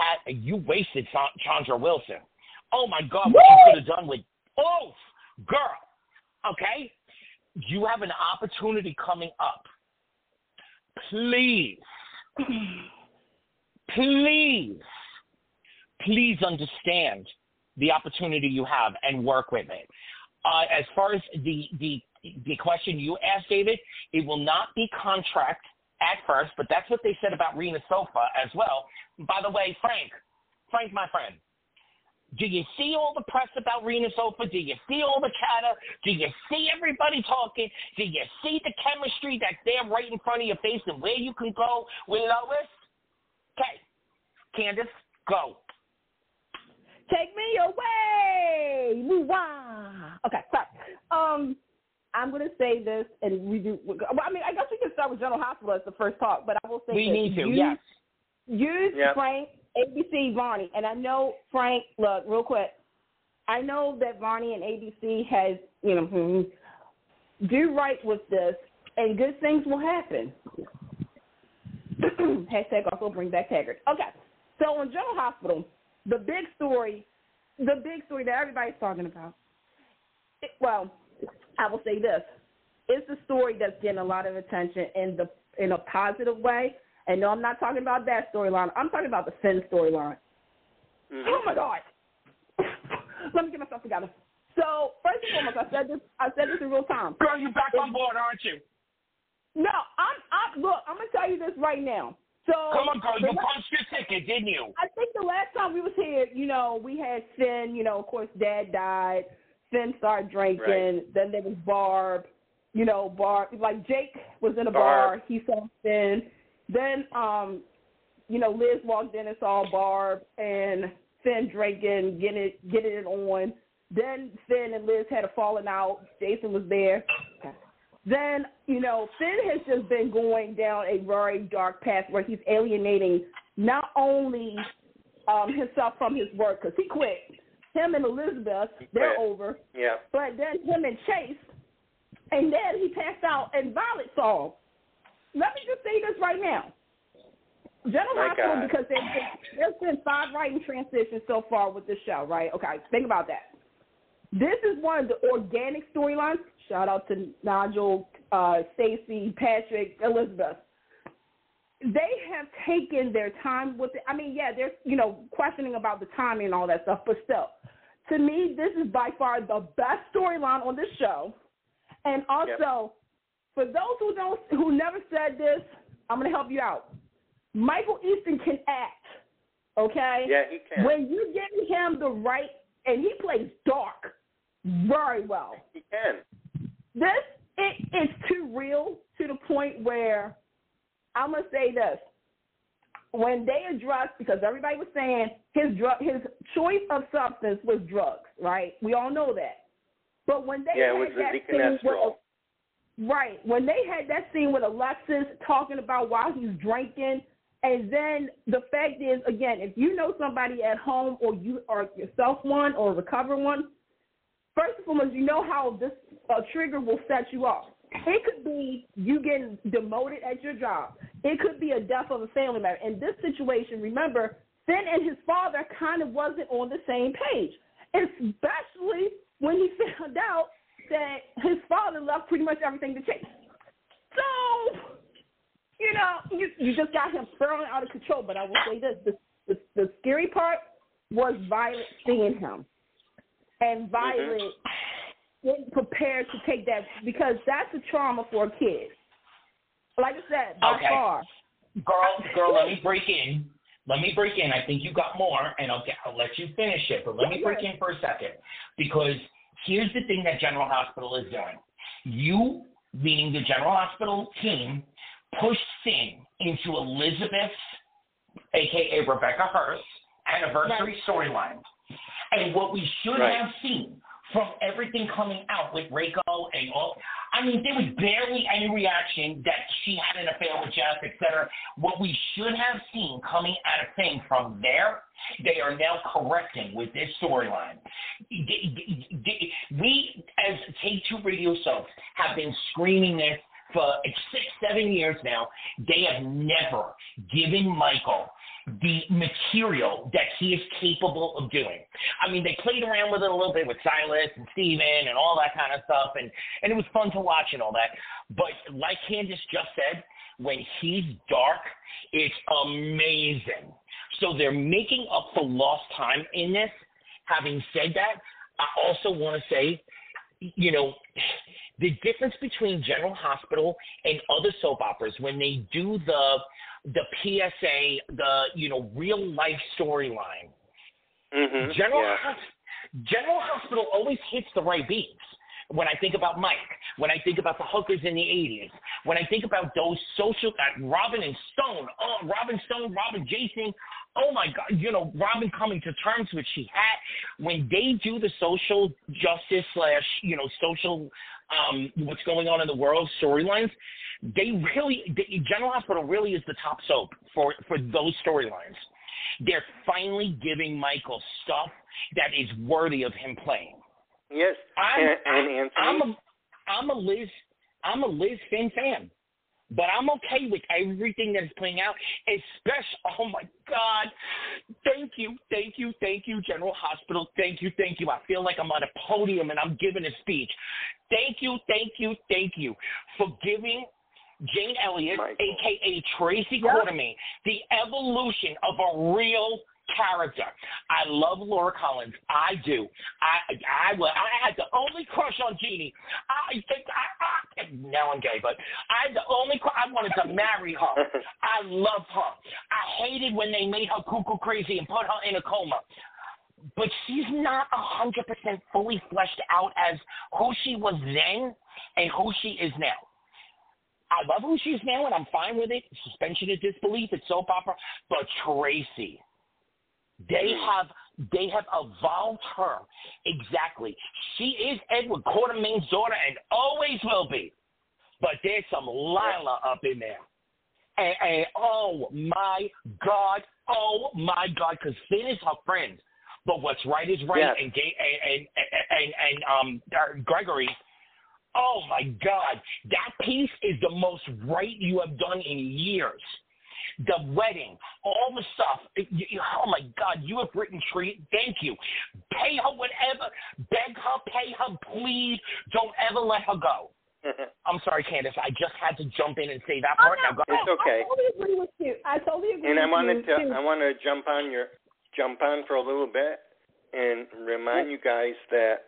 wasted Chandra Wilson. Oh, my God, what you could have done with, girl, okay? You have an opportunity coming up. Please understand the opportunity you have and work with it. As far as the question you asked, David, it will not be contract at first, but that's what they said about Rena Sofa as well. By the way, Frank, my friend, do you see all the press about Rena Sofa? Do you see all the chatter? Do you see everybody talking? Do you see the chemistry that's there right in front of your face and where you can go with Lois? Okay, Candace, go. Take me away. Woo-wah. Okay, sorry. I'm going to say this, and we do. I mean, I guess we can start with General Hospital as the first talk, but I will say we need to, yes. Use Frank, ABC, Varney. And I know, Frank, look, real quick. I know that Varney and ABC has, do right with this, and good things will happen. Hashtag also bring back Taggart. Okay, so in General Hospital, the big story that everybody's talking about, I will say this. It's a story that's getting a lot of attention in a positive way. And no, I'm not talking about that storyline. I'm talking about the Finn storyline. Mm-hmm. Oh, my God. Let me get myself together. So, first and foremost, I said this in real time. Girl, you back on board, aren't you? No, look, I'm going to tell you this right now. So, come on, girl, you punched your ticket, didn't you? I think the last time we was here, we had Finn, of course, Dad died. Finn started drinking. Right. Then there was Barb. Barb, like Jake was in a bar. He saw Finn. Then, Liz walked in and saw Barb and Finn drinking, getting it on. Then Finn and Liz had a falling out. Jason was there. Then, Finn has just been going down a very dark path where he's alienating not only himself from his work, because he quit. Him and Elizabeth, they're over. Yeah. But then him and Chase, and then he passed out and Violet saw him. Let me just say this right now. General Hospital, because there's been 5 writing transitions so far with this show, right? Okay, think about that. This is one of the organic storylines. Shout out to Nigel, Stacey, Patrick, Elizabeth. They have taken their time with it. I mean, yeah, there's, questioning about the timing and all that stuff, but still, to me, this is by far the best storyline on this show. And also, for those who never said this, I'm going to help you out. Michael Easton can act, okay? Yeah, he can. When you give him the right, and he plays dark very well. He can. It's too real to the point where I'm going to say this. When they addressed, because everybody was saying his choice of substance was drugs, right? We all know that. But when they it was the Deaconesstrol. Right. When they had that scene with Alexis talking about why he's drinking, and then the fact is, again, if you know somebody at home or you are yourself one or a recovering one, first and foremost, you know how this trigger will set you off. It could be you getting demoted at your job. It could be a death of a family member. In this situation, remember, Finn and his father kind of wasn't on the same page, especially when he found out that his father left pretty much everything to Chase. So, you just got him spiraling out of control. But I will say this, the scary part was Violet seeing him. And Violet isn't prepared to take that, because that's a trauma for a kid. Like I said, by far. Girl, let me break in. I think you got more, and I'll let you finish it. But let me break in for a second, because here's the thing that General Hospital is doing. You, meaning the General Hospital team, pushed Finn into Elizabeth's, a.k.a. Rebecca Hurst's, anniversary storyline. And what we should have seen from everything coming out with Reiko and all, I mean, there was barely any reaction that she had an affair with Jeff, etc. What we should have seen coming out of Finn from there, they are now correcting with this storyline. We, as Take-Two Radio Soaps, have been screaming this for 6-7 years now. They have never given Michael the material that he is capable of doing. I mean, they played around with it a little bit with Silas and Steven and all that kind of stuff, and it was fun to watch and all that. But like Candace just said, when he's dark, it's amazing. So they're making up for lost time in this. Having said that, I also want to say, the difference between General Hospital and other soap operas, when they do the PSA, the real life storyline, General Hospital always hits the right beats. When I think about Mike, when I think about the hookers in the 80s, when I think about those social, Robin and Stone, Robin Jason, oh my God, Robin coming to terms with she had, when they do the social justice / social, what's going on in the world storylines, General Hospital really is the top soap for those storylines. They're finally giving Michael stuff that is worthy of him playing. Yes, and Anthony. I'm a Liz Finn fan, but I'm okay with everything that is playing out. Especially, oh my God, thank you, General Hospital, thank you. I feel like I'm on a podium and I'm giving a speech. Thank you for giving Jane Elliott, a.k.a. Tracy Quartermain, the evolution of a real character. I love Laura Collins. I do. I had the only crush on Jeannie. Now I'm gay, but I wanted to marry her. I love her. I hated when they made her cuckoo crazy and put her in a coma. But she's not 100% fully fleshed out as who she was then and who she is now. I love who she is now, and I'm fine with it. Suspension of disbelief, it's soap opera. But Tracy, they have They have evolved her. Exactly. She is Edward Quartermain's daughter and always will be. But there's some Lila up in there. And oh, my God, because Finn is her friend. But what's right is right, yes. and Gregory, oh, my God, that piece is the most right you have done in years. The wedding, all the stuff. Oh, my God, you have written treat. Thank you. Pay her whatever. Beg her, pay her, please. Don't ever let her go. I'm sorry, Candace. I just had to jump in and say that part. Now go ahead. It's okay. I totally agree with you. I want to jump on for a little bit and remind you guys that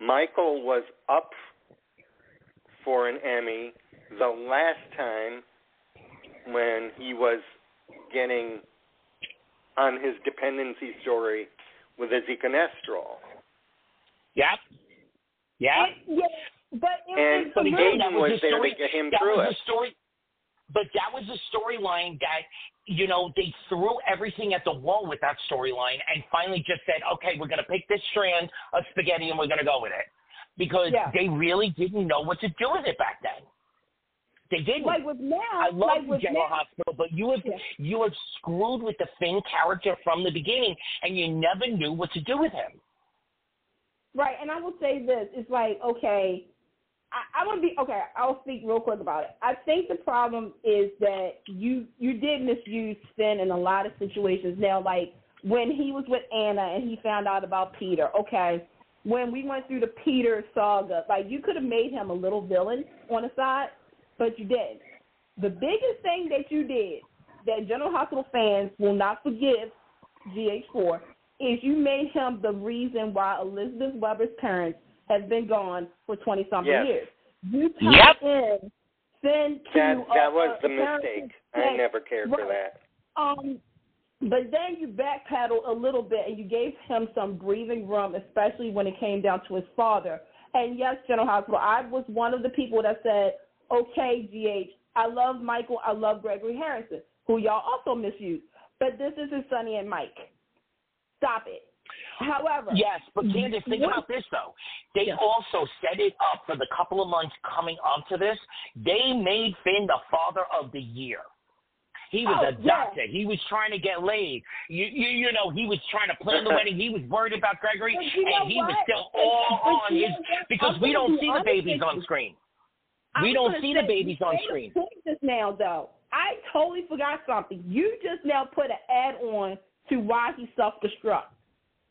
Michael was up for an Emmy the last time when he was getting on his dependency story with Ezekiel. Yep. Yeah. But Hayden was there to get him through it. But that was a storyline that, they threw everything at the wall with that storyline and finally just said, okay, we're going to pick this strand of spaghetti and we're going to go with it. Because they really didn't know what to do with it back then. They didn't. Like with now, I love General Hospital, but you have screwed with the Finn character from the beginning, and you never knew what to do with him. Right, and I will say this: it's like, okay, I'll speak real quick about it. I think the problem is that you did misuse Finn in a lot of situations. Now, like when he was with Anna and he found out about Peter. Okay, when we went through the Peter saga, like you could have made him a little villain on the side. But you did. The biggest thing that you did that General Hospital fans will not forgive GH4 is you made him the reason why Elizabeth Weber's parents have been gone for 20-something years. You tied in Finn to... That was the mistake. I never cared for that. But then you backpedaled a little bit and you gave him some breathing room, especially when it came down to his father. And yes, General Hospital, I was one of the people that said, okay, GH, I love Michael, I love Gregory Harrison, who y'all also misused. But this isn't Sonny and Mike. Stop it. However. Yes, but Candace, think about this, though. They also set it up for the couple of months coming up to this. They made Finn the father of the year. He was a doctor. Yeah. He was trying to get laid. You know, he was trying to plan the wedding. He was worried about Gregory, and he was still all on his, because we don't see the babies on screen. We don't see the babies on screen. This now, though, I totally forgot something. You just now put an add-on to why he self-destruct.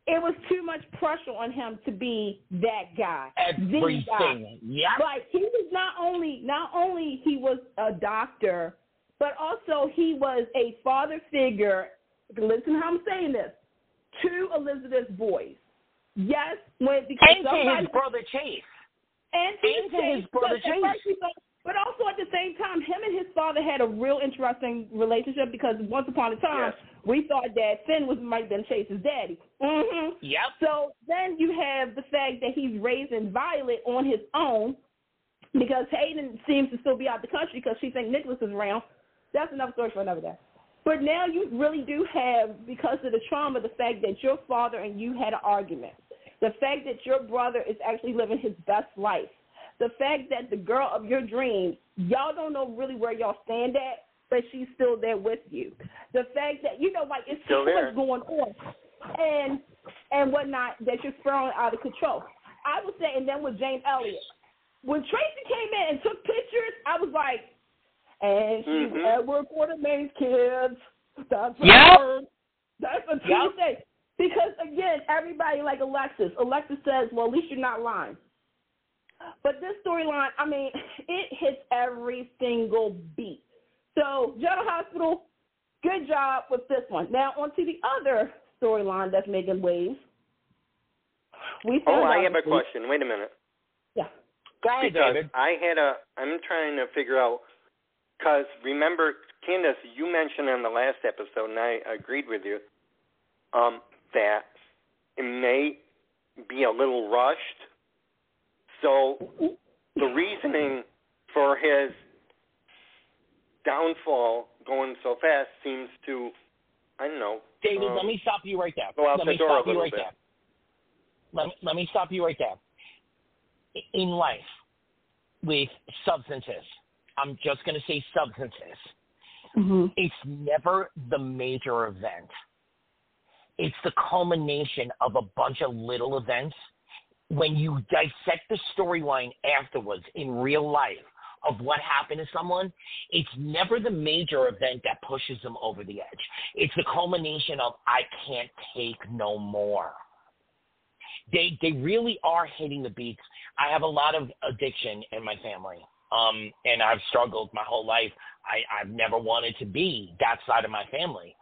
It was too much pressure on him to be that guy. Everything. Yeah. Like he was not only he was a doctor, but also he was a father figure. Listen how I'm saying this. To Elizabeth's boys. Yes, and to his brother Chase. And to his brother Chase. But also at the same time, him and his father had a real interesting relationship because once upon a time, we thought that Finn might have been Chase's daddy. Mm-hmm. Yep. So then you have the fact that he's raising Violet on his own because Hayden seems to still be out the country because she thinks Nicholas is around. That's another story for another day. But now you really do have, because of the trauma, the fact that your father and you had an argument. The fact that your brother is actually living his best life. The fact that the girl of your dreams, y'all don't know really where y'all stand at, but she's still there with you. The fact that, like it's so much going on and whatnot that you're throwing out of control. I would say, and then with James Elliott, when Tracy came in and took pictures, I was like, and she's Edward Quartermain's kids. That's what I heard. That's a true thing. Because, again, everybody like Alexis says, well, at least you're not lying. But this storyline, I mean, it hits every single beat. So, General Hospital, good job with this one. Now, on to the other storyline that's making waves. I have a question. Wait a minute. Yeah. Go ahead, David. I'm trying to figure out, because remember, Candace, you mentioned in the last episode, and I agreed with you, that it may be a little rushed. So the reasoning for his downfall going so fast seems to I know. David, let me stop you right there. Go out the door a little bit. Let me stop you right there. In life, with substances, I'm just going to say substances, it's never the major event. It's the culmination of a bunch of little events. When you dissect the storyline afterwards in real life of what happened to someone, it's never the major event that pushes them over the edge. It's the culmination of, I can't take no more. They really are hitting the beats. I have a lot of addiction in my family, and I've struggled my whole life. I've never wanted to be that side of my family.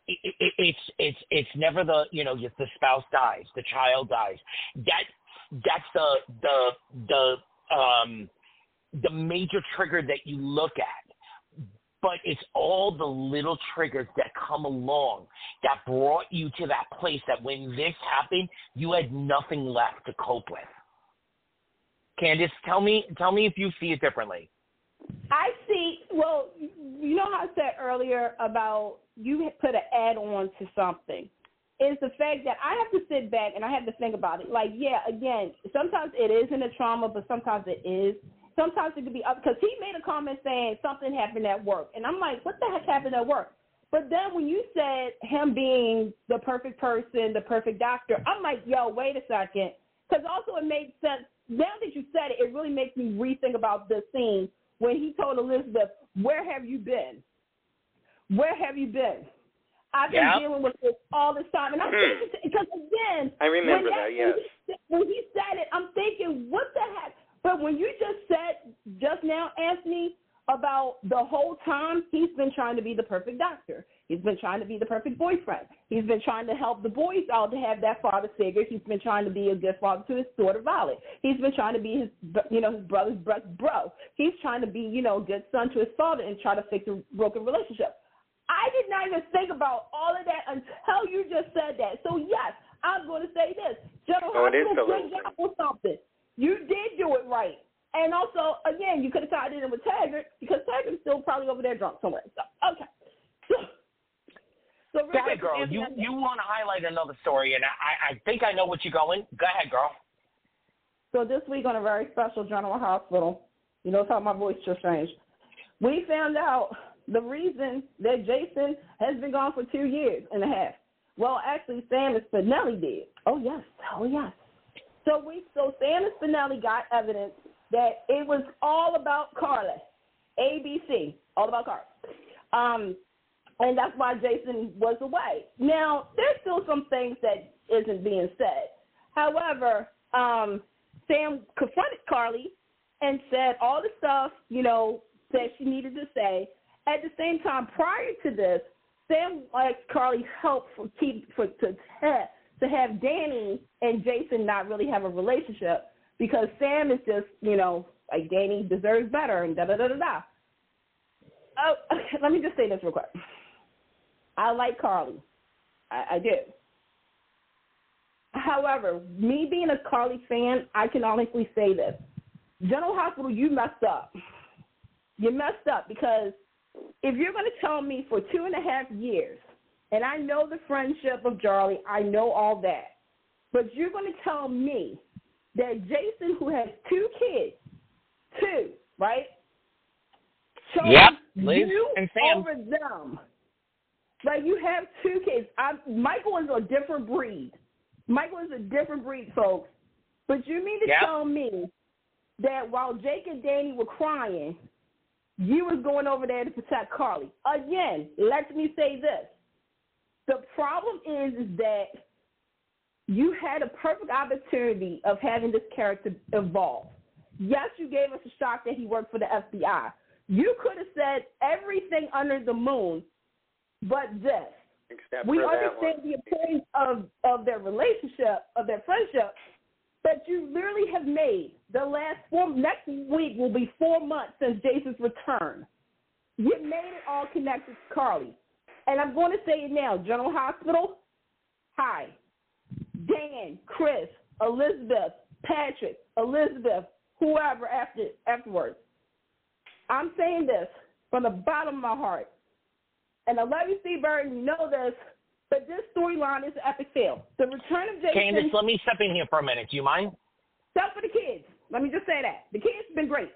It's never the, you know, the spouse dies, the child dies. That's the major trigger that you look at. But it's all the little triggers that come along that brought you to that place that when this happened, you had nothing left to cope with. Candace, tell me if you see it differently. I see. Well, you know how I said earlier about you put an add-on to something. It's the fact that I have to sit back and I have to think about it. Like, yeah, again, sometimes it isn't a trauma, but sometimes it is. Sometimes it could be up because he made a comment saying something happened at work. And I'm like, what the heck happened at work? But then when you said him being the perfect person, the perfect doctor, I'm like, yo, wait a second. Because also it made sense. Now that you said it, it really makes me rethink about this scene when he told Elizabeth, where have you been? Where have you been? I've been dealing with this all this time. And I'm thinking, because again, I remember that, yes. When he said it, I'm thinking, what the heck? But when you just said just now, Anthony, about the whole time he's been trying to be the perfect doctor. He's been trying to be the perfect boyfriend. He's been trying to help the boys out to have that father figure. He's been trying to be a good father to his daughter, Violet. He's been trying to be his brother's bro. He's trying to be, a good son to his father and try to fix a broken relationship. I did not even think about all of that until you just said that. So, yes, I'm going to say this. General Hospital, good job or something. You did do it right. And also, again, you could have tied it in with Taggart because Taggart's still probably over there drunk somewhere. So, okay. So go ahead, girl. You want to highlight another story, and I think I know what you're going. Go ahead, girl. So this week on a very special General Hospital, you notice how my voice just changed, we found out the reason that Jason has been gone for 2 years and a half. Well, actually, Sam and Spinelli did. Oh, yes. So Sam and Spinelli got evidence that it was all about Carla, ABC, all about Carla. And that's why Jason was away. Now, there's still some things that isn't being said. However, Sam confronted Carly and said all the stuff, that she needed to say. At the same time, prior to this, Sam asked Carly help to have Danny and Jason not really have a relationship because Sam is just, like Danny deserves better and da-da-da-da-da. Oh, let me just say this real quick. I like Carly. I do. However, me being a Carly fan, I can honestly say this. General Hospital, you messed up. You messed up because if you're going to tell me for 2.5 years, and I know the friendship of Charlie, I know all that, but you're going to tell me that Jason, who has 2 kids, right? Yep, Liz you and Sam. over them. Like, you have 2 kids. Michael is a different breed. Folks. But you mean to tell me that while Jake and Danny were crying, you was going over there to protect Carly? Again, let me say this. The problem is that you had a perfect opportunity of having this character evolve. Yes, you gave us a shock that he worked for the FBI. You could have said everything under the moon but this. Except we for understand the importance of their relationship, of their friendship, but you literally have made the last next week will be 4 months since Jason's return. You made it all connected to Carly. And I'm going to say it now, General Hospital, hi. Dan, Chris, Elizabeth, Patrick, Elizabeth, whoever afterwards. I'm saying this from the bottom of my heart. and I love you, Steve Burton, you know this, but this storyline is an epic fail. The return of Jason. Candace, let me step in here for a minute. Do you mind? Stuff for the kids. Let me just say that. The kids have been great.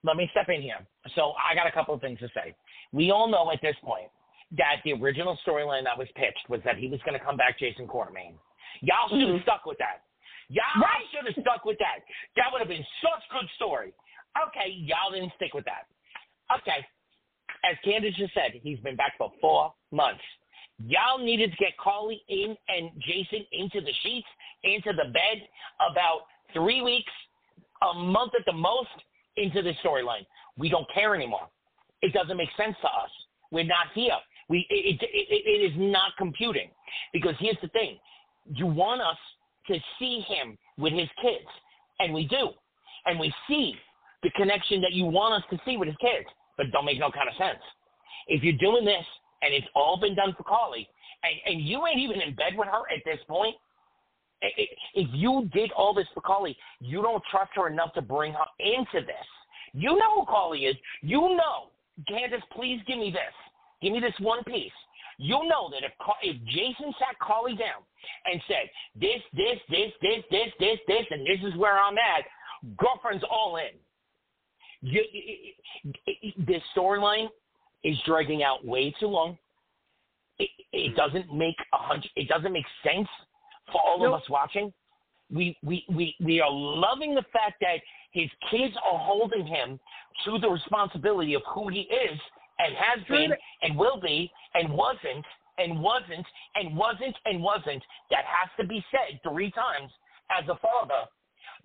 Let me step in here. So I got a couple of things to say. We all know at this point that the original storyline that was pitched was that he was going to come back Jason Quartermain. Y'all should have stuck with that. Y'all should have stuck with that. That would have been such a good story. Okay, y'all didn't stick with that. Okay, as Candace just said, he's been back for 4 months. Y'all needed to get Carly in and Jason into the sheets, into the bed about 3 weeks, a month at the most into this storyline. We don't care anymore. It doesn't make sense to us. We're not here. It is not computing. Because here's the thing. You want us to see him with his kids, and we do. And we see the connection that you want us to see with his kids, but it don't make no kind of sense. If you're doing this, and it's all been done for Carly, and you ain't even in bed with her at this point, if you did all this for Carly, you don't trust her enough to bring her into this. You know who Carly is. You know. Candace, please give me this. Give me this one piece. You know that if Jason sat Carly down and said, this, and this is where I'm at, girlfriend's all in. This storyline is dragging out way too long. It doesn't make sense for all of us watching. We are loving the fact that his kids are holding him to the responsibility of who he is and has been and will be and wasn't. That has to be said 3 times as a father,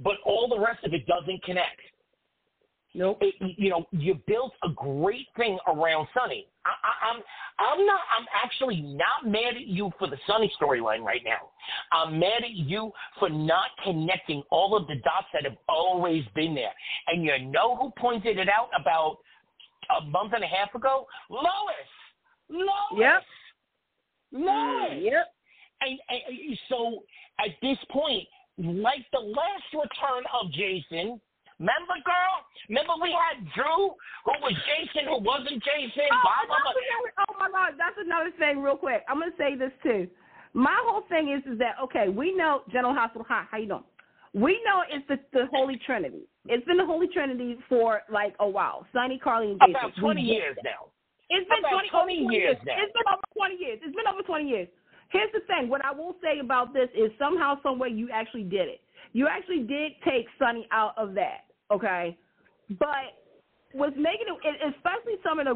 but all the rest of it doesn't connect. Nope. You built a great thing around Sonny. I'm actually not mad at you for the Sonny storyline right now. I'm mad at you for not connecting all of the dots that have always been there. And you know who pointed it out about a month and a half ago? Lois. Yep. Lois. Yep. And so at this point, like the last return of Jason. Remember, girl? Remember we had Drew, who was Jason, who wasn't Jason? Oh, my God. That's another thing real quick. I'm going to say this, too. My whole thing is that, okay, we know General Hospital, hi, how you doing? We know it's the Holy Trinity. It's been the Holy Trinity for, like, a while. Sonny, Carly, and Jason. About 20 years now. It's been about 20 years now. It's been over 20 years. It's been over 20 years. Here's the thing. What I will say about this is somehow, some way, you actually did it. You actually did take Sonny out of that, okay? But what's making it, especially some of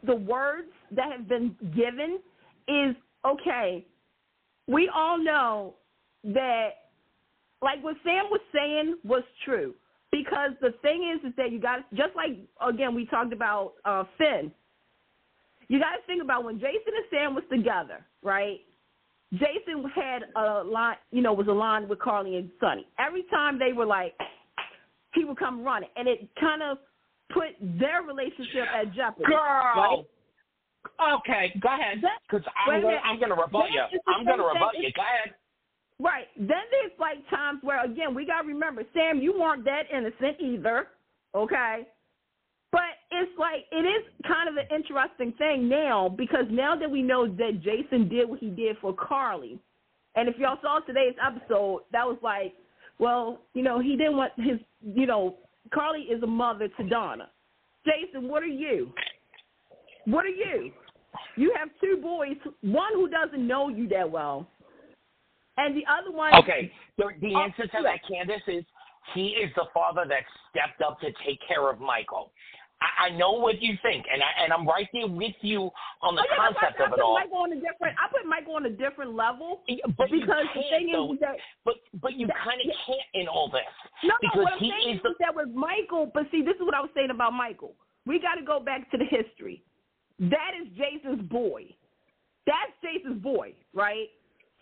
the words that have been given, is, okay, we all know that, like what Sam was saying was true. Because the thing is that you got, just like, again, we talked about Finn, you got to think about when Jason and Sam was together, right? Jason had a line, was aligned with Carly and Sonny. Every time they were like, he would come running, and it kind of put their relationship at jeopardy. Girl, right? Okay, go ahead, because I'm going to rebut you. I'm going to rebut you. Go ahead. Right. Then there's like times where, again, we got to remember, Sam, you weren't that innocent either, okay? But it's like, it is kind of an interesting thing now, because now that we know that Jason did what he did for Carly, and if y'all saw today's episode, that was like, well, he didn't want his, Carly is a mother to Donna. Jason, what are you? What are you? You have 2 boys, one who doesn't know you that well, and the other one. Okay, the answer to that, Candace, is he is the father that stepped up to take care of Michael. I know what you think, and I'm right there with you on the concept of it all. I put Michael on a different level, but because the thing is that. But you kind of can't in all this. No, because what I'm saying is that with Michael. But see, this is what I was saying about Michael. We got to go back to the history. That is Jason's boy. That's Jason's boy, right?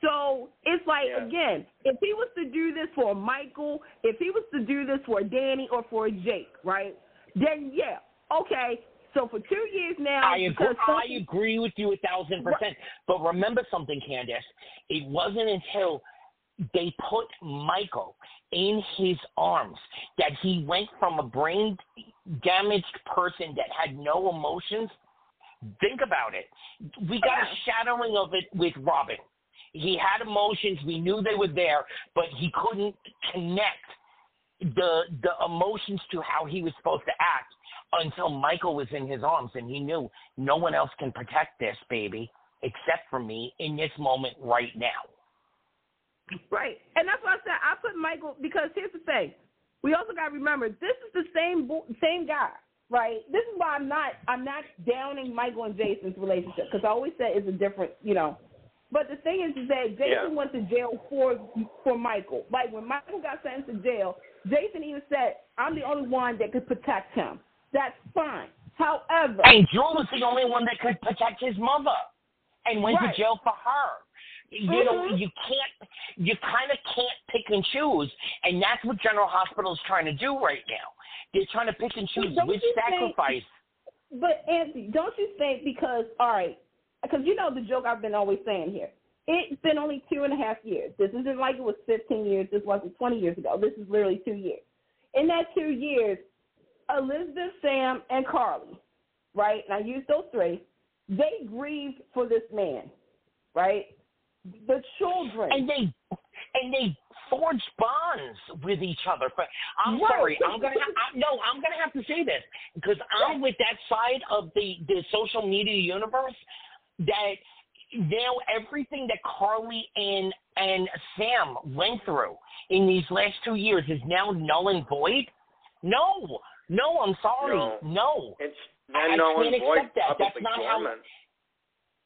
So it's like, again, if he was to do this for Michael, if he was to do this for Danny or for Jake, right, then okay. So for 2 years now. I agree with you 1,000%. But remember something, Candace. It wasn't until they put Michael in his arms that he went from a brain-damaged person that had no emotions Think about it. We got a shadowing of it with Robin. He had emotions. We knew they were there, but he couldn't connect the emotions to how he was supposed to act until Michael was in his arms, and he knew no one else can protect this baby except for me in this moment right now. Right. And that's why I said I put Michael, because here's the thing. We also got to remember, this is the same guy, right? This is why I'm not downing Michael and Jason's relationship, because I always said it's a different, But the thing is that Jason went to jail for Michael. Like, when Michael got sentenced to jail, Jason even said, I'm the only one that could protect him. That's fine. However. And Drew was the only one that could protect his mother and went to jail for her. You know, you kind of can't pick and choose, and that's what General Hospital is trying to do right now. They're trying to pick and choose which sacrifice. But, Anthony, don't you think because you know the joke I've been always saying here. It's been only 2.5 years. This isn't like it was 15 years. This wasn't 20 years ago. This is literally 2 years. In that 2 years, Elizabeth, Sam, and Carly, right, and I use those three, they grieved for this man, right? The children. And they forged bonds with each other. But I'm sorry, I'm gonna have to say this because I'm with that side of the social media universe that now everything that Carly and Sam went through in these last 2 years is now null and void. No, I'm sorry, no. It's not null and void. Accept that. That's not how.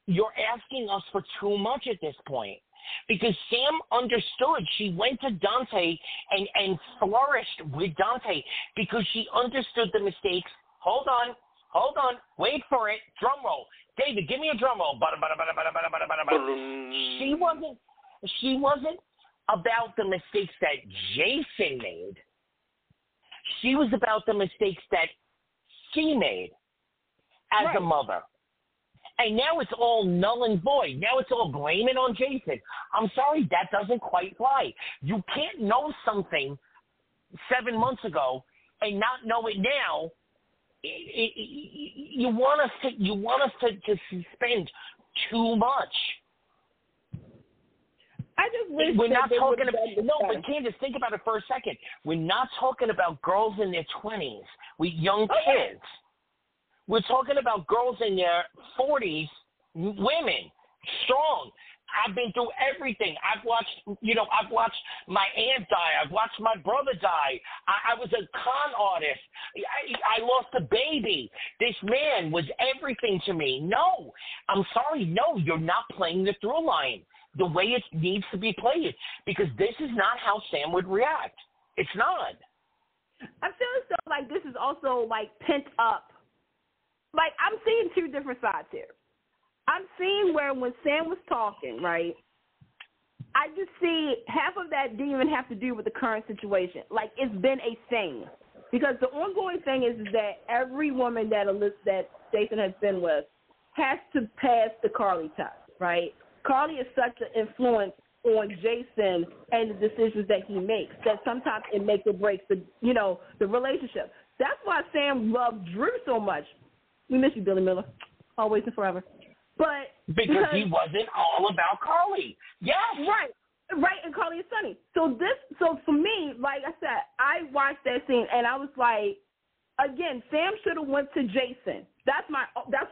You're asking us for too much at this point because Sam understood. She went to Dante and flourished with Dante because she understood the mistakes. Hold on, wait for it. Drum roll. David, give me a drum roll. She wasn't about the mistakes that Jason made. She was about the mistakes that she made as a mother. And now it's all null and void. Now it's all blaming on Jason. I'm sorry, that doesn't quite fly. You can't know something 7 months ago and not know it now. You want us to suspend too much. I just wish we're not talking about but Candace, think about it for a second. We're not talking about girls in their 20s with young kids. We're talking about girls in their 40s, women, strong. I've been through everything. I've watched my aunt die. I've watched my brother die. I was a con artist. I lost a baby. This man was everything to me. No, I'm sorry. No, you're not playing the through line the way it needs to be played because this is not how Sam would react. It's not. I feel as though like this is also like pent up. Like, I'm seeing two different sides here. I'm seeing where when Sam was talking, right, I just see half of that didn't even have to do with the current situation. Like, it's been a thing. Because the ongoing thing is that every woman that Jason has been with has to pass the Carly test, right? Carly is such an influence on Jason and the decisions that he makes that sometimes it makes or breaks the relationship. That's why Sam loved Drew so much. We miss you, Billy Miller, always and forever. But because he wasn't all about Carly. Yes. Right, and Carly is Sunny. So for me, like I said, I watched that scene and I was like, again, Sam should have went to Jason. That's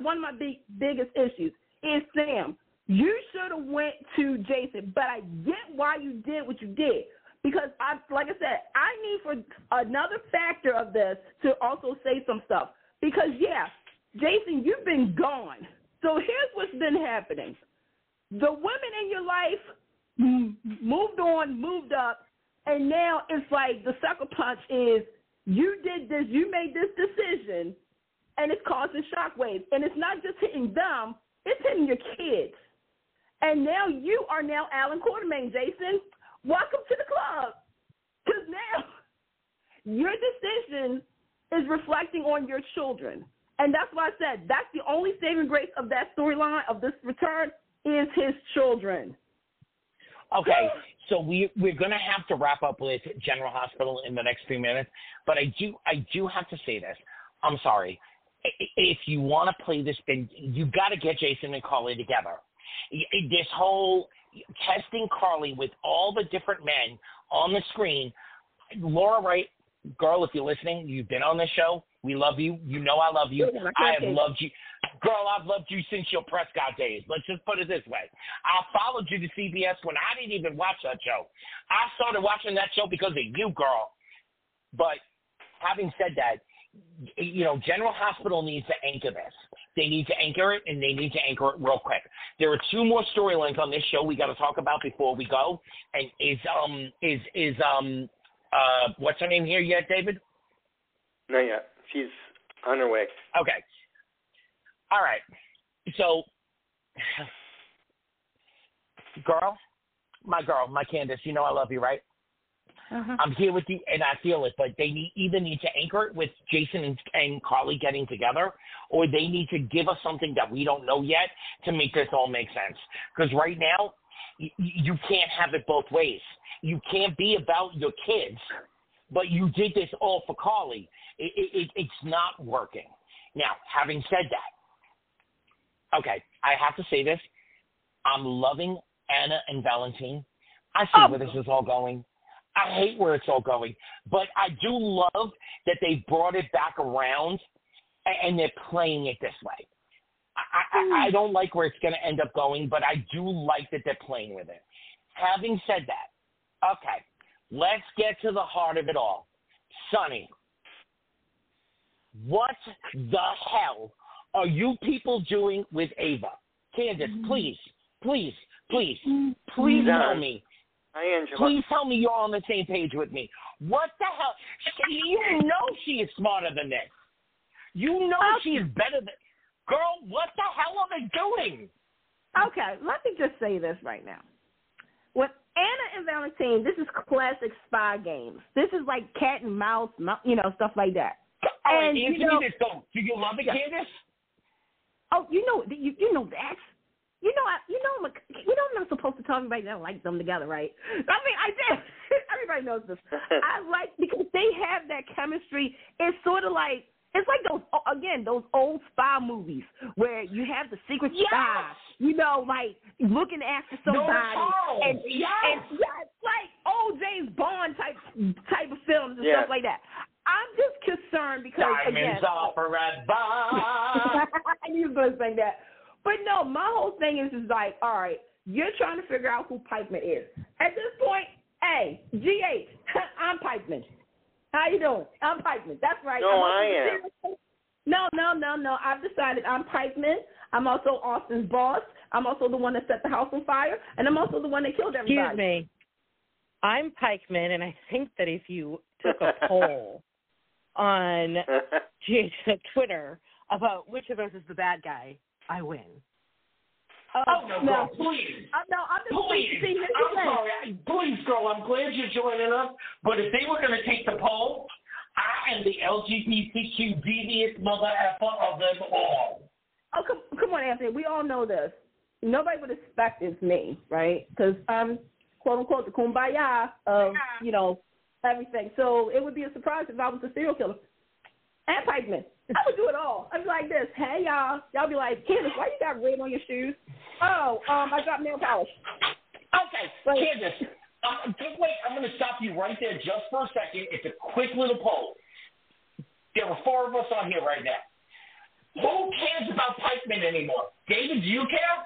one of my biggest issues is Sam. You should have went to Jason, but I get why you did what you did. Because, like I said, I need for another factor of this to also say some stuff. Because, Jason, you've been gone. So here's what's been happening. The women in your life moved on, moved up, and now it's like the sucker punch is you did this, you made this decision, and it's causing shockwaves. And it's not just hitting them, it's hitting your kids. And now you are Alan Quartermain, Jason. Welcome to the club. Because now your decision is reflecting on your children. And that's why I said that's the only saving grace of that storyline of this return is his children. Okay, so we're going to have to wrap up with General Hospital in the next few minutes, but I do have to say this. I'm sorry. if you want to play this, then you got to get Jason and Carly together. This whole testing Carly with all the different men on the screen. Laura Wright, girl, if you're listening, you've been on the show. We love you. You know I love you. I have loved you. Girl, I've loved you since your Prescott days. Let's just put it this way. I followed you to CBS when I didn't even watch that show. I started watching that show because of you, girl. But having said that, General Hospital needs to anchor this. They need to anchor it, and they need to anchor it real quick. There are two more storylines on this show we got to talk about before we go. And what's her name here yet, David? Not yet. She's on her way. Okay. All right. So, my Candace, you know I love you, right? Uh-huh. I'm here with you, and I feel it, but they either need to anchor it with Jason and Carly getting together, or they need to give us something that we don't know yet to make this all make sense. Because right now, you can't have it both ways. You can't be about your kids, but you did this all for Carly. It's not working. Now, having said that, okay, I have to say this. I'm loving Anna and Valentine. I see where this is all going. I hate where it's all going, but I do love that they brought it back around and they're playing it this way. I don't like where it's going to end up going, but I do like that they're playing with it. Having said that, okay, let's get to the heart of it all. Sonny, what the hell are you people doing with Ava? Candace, please tell me. Hi, Angela. Please tell me you're on the same page with me. What the hell? You know she is smarter than this. You know she is better than... Girl, what the hell are they doing? Okay, let me just say this right now. With Anna and Valentine, this is classic spy games. This is like cat and mouse, stuff like that. All right, answer me this, though. Do you love it, Candace? Oh, you know that. I'm not supposed to tell everybody that I like them together, right? I mean, I did. Everybody knows this. I like, because they have that chemistry. It's sort of like, it's like those old spy movies where you have the secret spy, like looking after somebody. And it's like old James Bond type of films and stuff like that. I'm just concerned because, Diamonds are forever. I knew you were going to say that. But no, my whole thing is like, all right, you're trying to figure out who Pikeman is. At this point, hey, GH, I'm Pikeman. How you doing? I'm Pikeman. That's right. No, I am. No. I've decided I'm Pikeman. I'm also Austin's boss. I'm also the one that set the house on fire, and I'm also the one that killed everybody. Excuse me. I'm Pikeman, and I think that if you took a poll on Twitter about which of us is the bad guy, I win. No, please. No, I'm just please. I'm sorry. Please, girl, I'm glad you're joining us. But if they were going to take the poll, I am the LGBTQ devious mother effer of them all. Oh, come on, Anthony. We all know this. Nobody would expect it's me, right? Because I'm, quote, unquote, the kumbaya of, everything. So it would be a surprise if I was a serial killer. And Pikeman. I would do it all. I'd be like this. Hey, y'all. Y'all be like, Candace, why you got red on your shoes? Oh, I got nail polish. Okay, Candace, just wait. I'm going to stop you right there just for a second. It's a quick little poll. There are 4 of us on here right now. Who cares about Pikeman anymore? David, do you care?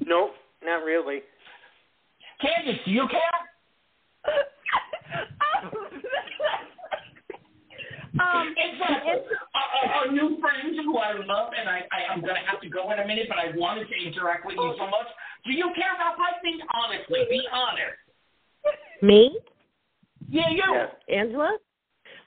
Nope, not really. Candace, do you care? Our new friends who I love, and I'm going to have to go in a minute, but I wanted to interact with you so much. Do you care about Pikeman? Honestly, be honest. Me? Yeah, you. Yeah. Angela?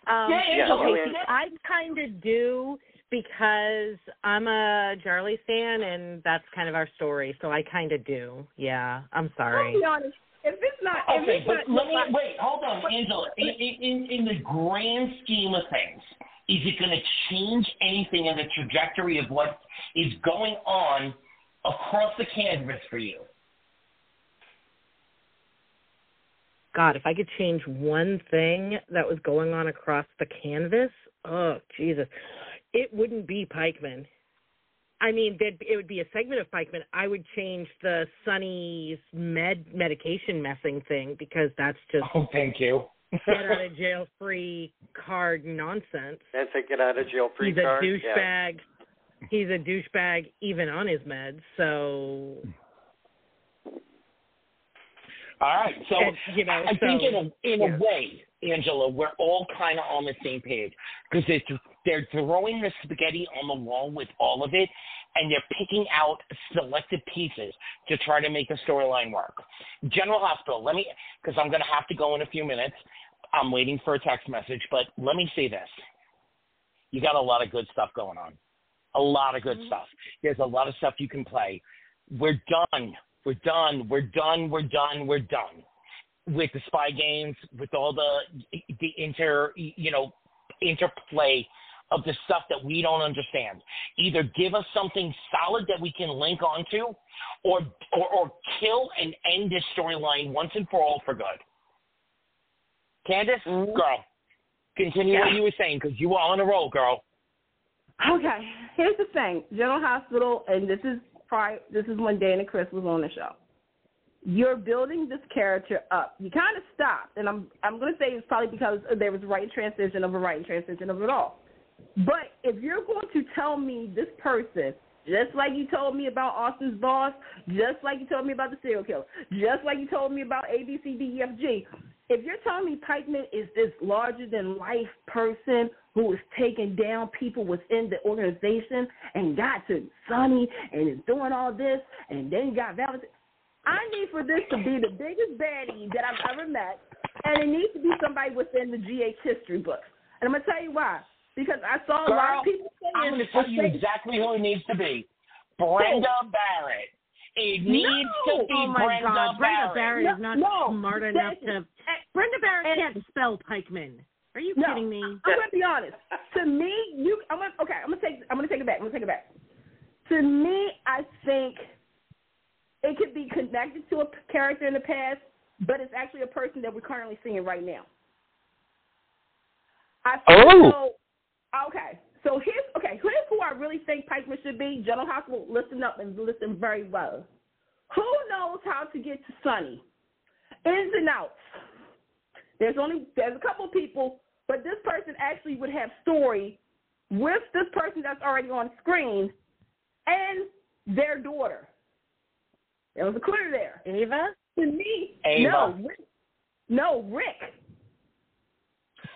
Angela. I kind of do because I'm a Jarly fan, and that's kind of our story, so I kind of do. Yeah, I'm sorry. I'll be honest. If it's not... Okay, but wait, hold on, Angela. In the grand scheme of things, is it going to change anything in the trajectory of what is going on across the canvas for you? God, if I could change one thing that was going on across the canvas, oh, Jesus. It wouldn't be Pikeman. I mean, it would be a segment of Pikeman. I would change the Sonny's medication messing thing because that's just thank you. get out of jail free card nonsense. That's a get out of jail free card. He's a douchebag. Yeah. He's a douchebag even on his meds. So. All right. So and, I think in a way, Angela, we're all kind of on the same page because they're throwing the spaghetti on the wall with all of it, and they're picking out selected pieces to try to make the storyline work. General Hospital, because I'm going to have to go in a few minutes. I'm waiting for a text message, but let me say this. You got a lot of good stuff going on. A lot of good stuff. There's a lot of stuff you can play. We're done. We're done with the spy games, with all the interplay of the stuff that we don't understand. Either give us something solid that we can link onto, or kill and end this storyline once and for all for good. Candace, girl, continue what you were saying because you were on a roll, girl. Okay, here's the thing. General Hospital, and this is when Dana and Chris was on the show. You're building this character up. You kind of stopped, and I'm going to say it's probably because there was a writing transition of it all. But if you're going to tell me this person, just like you told me about Austin's boss, just like you told me about the serial killer, just like you told me about ABCDEFG, if you're telling me Pikeman is this larger-than-life person who is taking down people within the organization and got to Sonny and is doing all this, and then you got Valentine, I need for this to be the biggest baddie that I've ever met, and it needs to be somebody within the GH history books. And I'm going to tell you why. Because I saw a lot of people saying... I'm going to tell you exactly who it needs to be. Brenda Barrett. It needs to be Brenda Barrett. Brenda Barrett is not smart enough to... Brenda Barrett can't spell Pikeman. Are you kidding me? I'm going to be honest. To me, I'm going to take it back. To me, I think it could be connected to a character in the past, but it's actually a person that we're currently seeing right now. Okay. So here's who I really think Pikeman should be. General Hospital, listen up and listen very well. Who knows how to get to Sonny? Ins and outs. There's a couple of people, but this person actually would have story with this person that's already on screen and their daughter. There was a clue there. Ava? To me, Ava. No, Rick.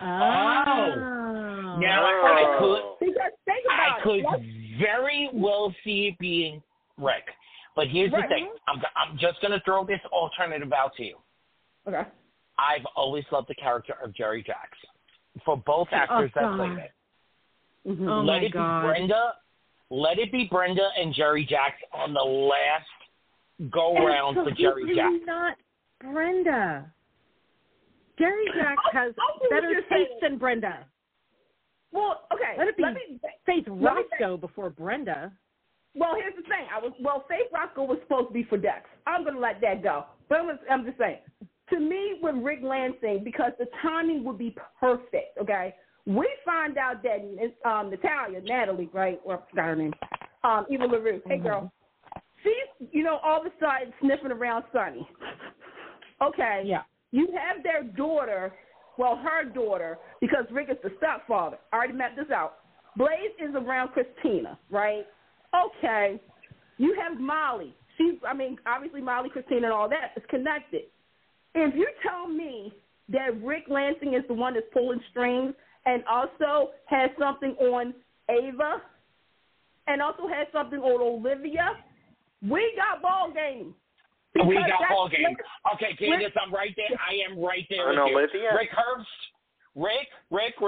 Oh. Now I could very well see it being Rick. But here's the thing. I'm just going to throw this alternative out to you. Okay. I've always loved the character of Jerry Jacks. For both actors that played it. Mm-hmm. Oh Let it be Brenda and Jerry Jacks on the last go-round for Jerry Jacks. Not Brenda. Jerry Jacks has better taste than Brenda. Well, okay. Let it be Faith Roscoe before Brenda. Well, here's the thing. Faith Roscoe was supposed to be for Dex. I'm going to let that go. But I'm just saying. To me, with Rick Lansing, because the timing would be perfect, okay? We find out that Natalie, right? Or I forgot her name. Eva LaRue. Hey, girl. She's, all of a sudden sniffing around Sonny. Okay. Yeah. You have their daughter, her daughter, because Rick is the stepfather. I already mapped this out. Blaze is around Christina, right? Okay. You have Molly. Obviously Molly, Christina, and all that is connected. If you tell me that Rick Lansing is the one that's pulling strings and also has something on Ava and also has something on Olivia, we got ball game. We got ball game. Okay, Candace, I'm right there. I am right there with you. Olivia? Rick Herbst, Rick,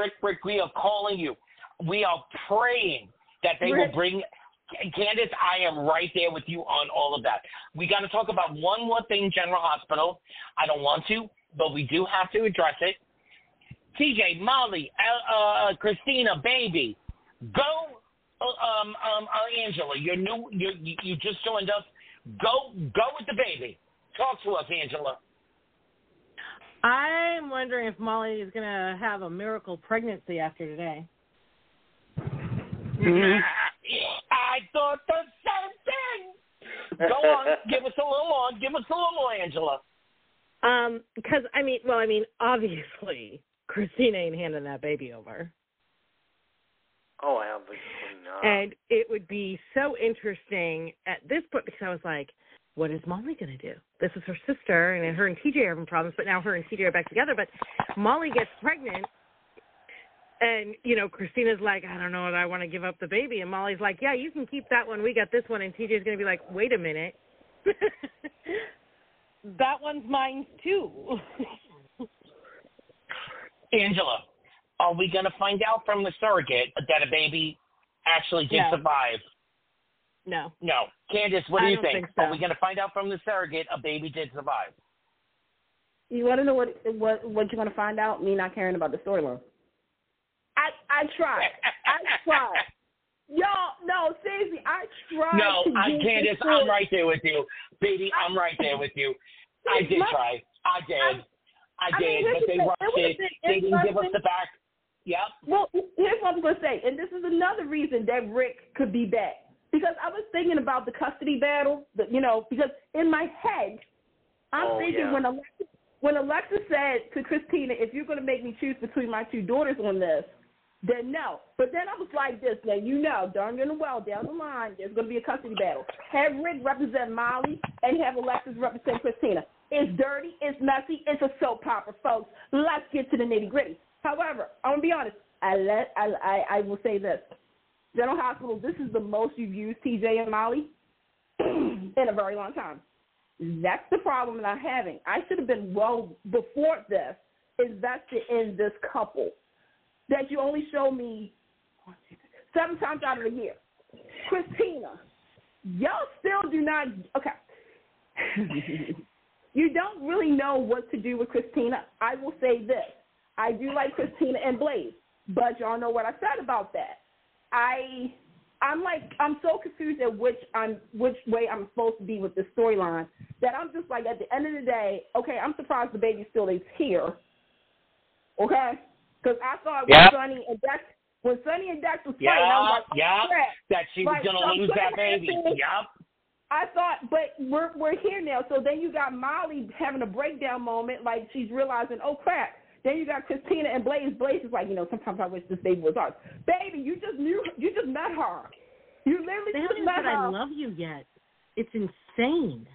we are calling you. We are praying that they will bring Candace, I am right there with you on all of that. We got to talk about one more thing, General Hospital. I don't want to, but we do have to address it. TJ, Molly, Christina, baby, go, Angela. You just joined us. Go with the baby. Talk to us, Angela. I'm wondering if Molly is going to have a miracle pregnancy after today. I thought the same thing. Go on, give us a little more, Angela. Because obviously, Christina ain't handing that baby over. Oh, obviously not. And it would be so interesting at this point because I was like, what is Molly going to do? This is her sister, and her and TJ are having problems, but now her and TJ are back together. But Molly gets pregnant, and, Christina's like, I don't know if I want to give up the baby. And Molly's like, yeah, you can keep that one. We got this one. And TJ's going to be like, wait a minute. That one's mine, too. Angela, are we going to find out from the surrogate that a baby actually did survive? No. Candace, what do you think? So. Are we going to find out from the surrogate a baby did survive? You want to know what you're going to find out? Me not caring about the storyline. I tried. Y'all, no, seriously, I tried. No, Candace, I'm right there with you. Baby, I'm right there with you. I did try. I did, but they rushed it. They didn't give us the back. Yep. Well, here's what I'm going to say, and this is another reason that Rick could be back. Because I was thinking about the custody battle, because in my head, I'm thinking when Alexa said to Christina, if you're going to make me choose between my two daughters on this, then no. But then I was like this, now, down the line, there's going to be a custody battle. Have Rick represent Molly and have Alexis represent Christina. It's dirty, it's messy, it's a soap opera, folks. Let's get to the nitty-gritty. However, I'm going to be honest. I will say this. General Hospital, this is the most you've used TJ and Molly in a very long time. That's the problem that I'm having. I should have been before this invested in this couple that you only show me 7 times out of the year. Christina, y'all still do not, okay. You don't really know what to do with Christina. I will say this. I do like Christina and Blaze, but y'all know what I said about that. I'm so confused at which way I'm supposed to be with this storyline that I'm just like, at the end of the day, okay, I'm surprised the baby still is here, okay? Because I thought when Sonny and Dex was fighting, I was like, that she was going to lose that baby. I thought, but we're here now. So then you got Molly having a breakdown moment, like she's realizing, oh crap. Then you got Christina and Blaze. Blaze is like, sometimes I wish this baby was ours. Baby, you just met her. You literally just met her. I love you yet. It's insane.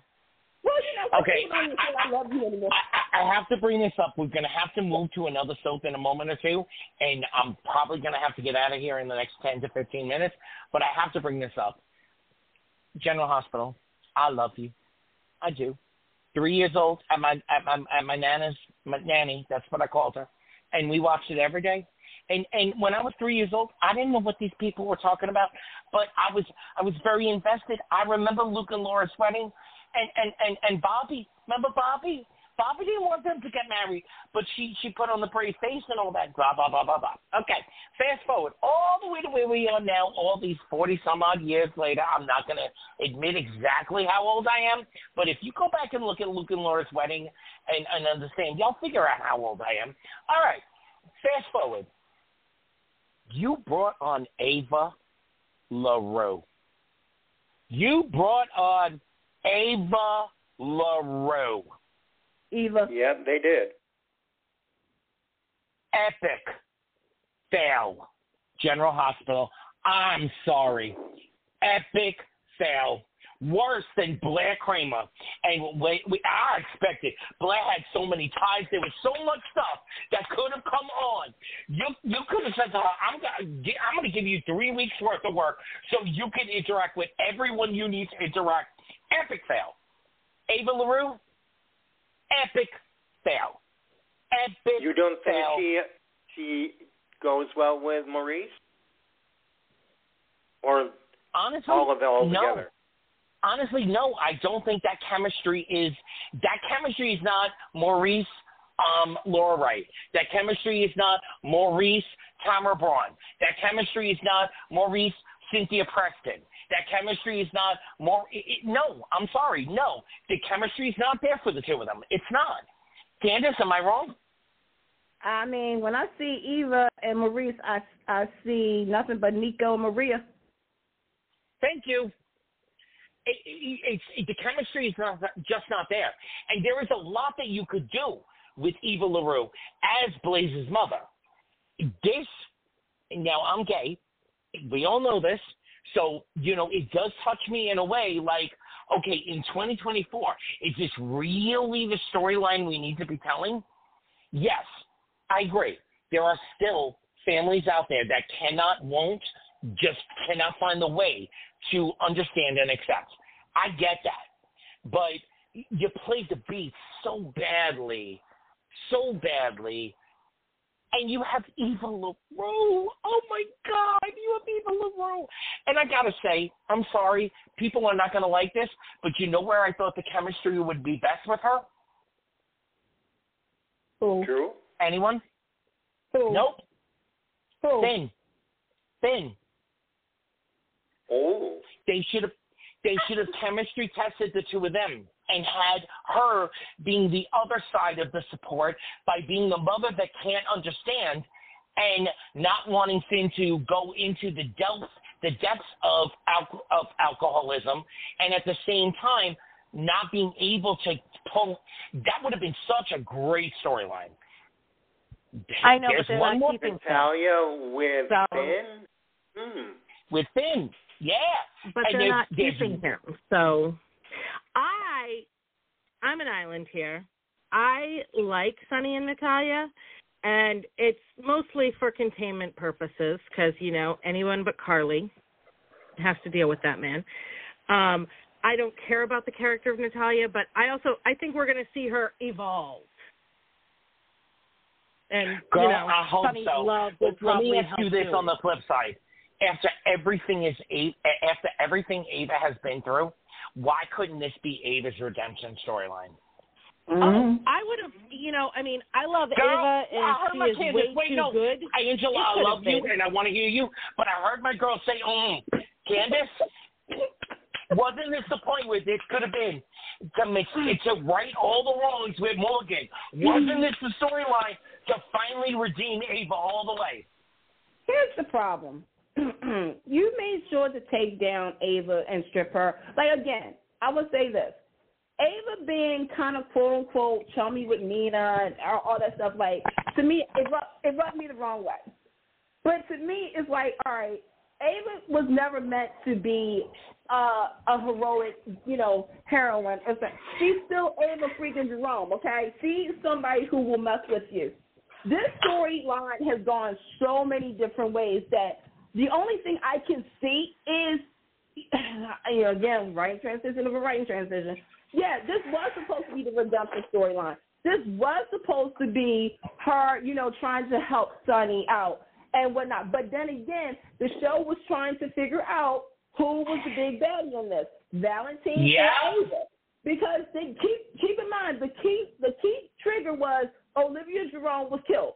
Well, okay. I love you anymore. I have to bring this up. We're going to have to move to another soap in a moment or two, and I'm probably going to have to get out of here in the next 10 to 15 minutes, but I have to bring this up. General Hospital, I love you. I do. 3 years old at my nanny, that's what I called her, and we watched it every day. And when I was 3 years old, I didn't know what these people were talking about, but I was very invested. I remember Luke and Laura's wedding, and Bobby. Remember Bobby? Bobby didn't want them to get married, but she put on the brave face and all that, blah, blah, blah, blah, blah. Okay, fast forward all the way to where we are now, all these 40-some-odd years later. I'm not going to admit exactly how old I am, but if you go back and look at Luke and Laura's wedding and understand, y'all figure out how old I am. All right, fast forward. You brought on Ava LaRue. You brought on Ava LaRue. Eva. Yep, they did. Epic fail. General Hospital. I'm sorry. Epic fail. Worse than Blair Kramer. And I expected. Blair had so many ties. There was so much stuff that could have come on. You could have said to her, I'm going to give you 3 weeks worth of work so you can interact with everyone you need to interact. Epic fail. Ava LaRue. Epic fail. Epic. You don't think fail. she goes well with Maurice? Or honestly, all of it all no. together? Honestly, no. I don't think that chemistry is not Maurice, Laura Wright. That chemistry is not Maurice, Tamara Braun. That chemistry is not Maurice, Cynthia Preston. That chemistry is not no, I'm sorry, no. The chemistry is not there for the two of them. It's not. Candace, am I wrong? I mean, when I see Eva and Maurice, I see nothing but Nico and Maria. Thank you. The chemistry is just not there. And there is a lot that you could do with Eva LaRue as Blaze's mother. Now I'm gay. We all know this. So, it does touch me in a way like, okay, in 2024, is this really the storyline we need to be telling? Yes, I agree. There are still families out there that just cannot find the way to understand and accept. I get that. But you played the beat so badly, and you have Eva LaRue. Oh, my God, you have Eva LaRue. And I got to say, I'm sorry, people are not going to like this, but you know where I thought the chemistry would be best with her? Who? True. Anyone? Who? Nope. Who? Finn. Oh. They should have chemistry tested the two of them and had her being the other side of the support by being the mother that can't understand and not wanting Finn to go into the depths of alcoholism, and at the same time not being able to pull. That would have been such a great storyline. I know, There's but they're one not more. keeping Natalia with So- Finn? With Finn, yeah. But And they're not there's- keeping him. So I'm an island here. I like Sonny and Natalia, and it's mostly for containment purposes because, anyone but Carly has to deal with that man. I don't care about the character of Natalia, but I think we're going to see her evolve. And, Girl, I hope Sonny's so. love But will let probably me ask you help this too. on the flip side. After everything Ava has been through, why couldn't this be Ava's redemption storyline? Oh, I would have, I love Girl, Ava, I and heard she my is Candace. way Wait, too no. good. Angela, It I could love have you, been. and I want to hear you, but I heard my girl say, Candace, wasn't this the point where this could have been to right all the wrongs with Morgan? Wasn't this the storyline to finally redeem Ava all the way? Here's the problem. You made sure to take down Ava and strip her. Like, again, I would say this. Ava being kind of quote-unquote chummy with Nina and all that stuff, like, to me, it rubbed me the wrong way. But to me, it's like, all right, Ava was never meant to be a heroic, heroine. She's still Ava freaking Jerome, okay? She's somebody who will mess with you. This storyline has gone so many different ways that the only thing I can see is, again, writing transition. Yeah, this was supposed to be the redemption storyline. This was supposed to be her, trying to help Sonny out and whatnot. But then again, the show was trying to figure out who was the big baddie in this, Valentine or Ava. Because they keep in mind, the key trigger was Olivia Jerome was killed.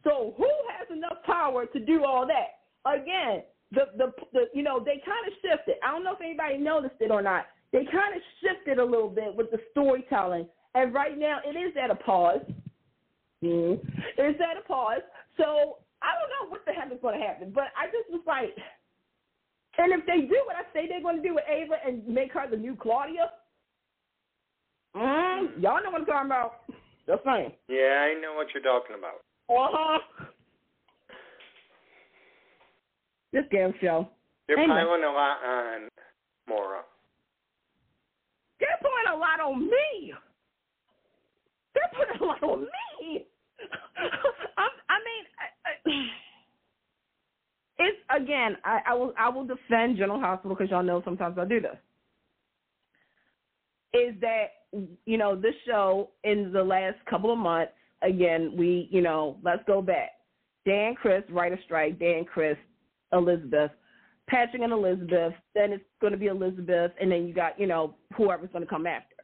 So who has enough power to do all that? Again, they kind of shifted. I don't know if anybody noticed it or not. They kind of shifted a little bit with the storytelling, and right now it is at a pause. It's at a pause. So I don't know what the heck is going to happen, but I just was like, and if they do what I say they're going to do with Ava and make her the new Claudia, y'all know what I'm talking about. Just saying. Yeah, I know what you're talking about. This damn show. They're piling a lot on Maura. They're putting a lot on me. It's again. I will defend General Hospital because y'all know sometimes I do this. Is that this show in the last couple of months again? Let's go back. Dan, Chris, writer strike. Dan, Chris, Elizabeth. Patrick and Elizabeth, then it's going to be Elizabeth, and then you got, whoever's going to come after.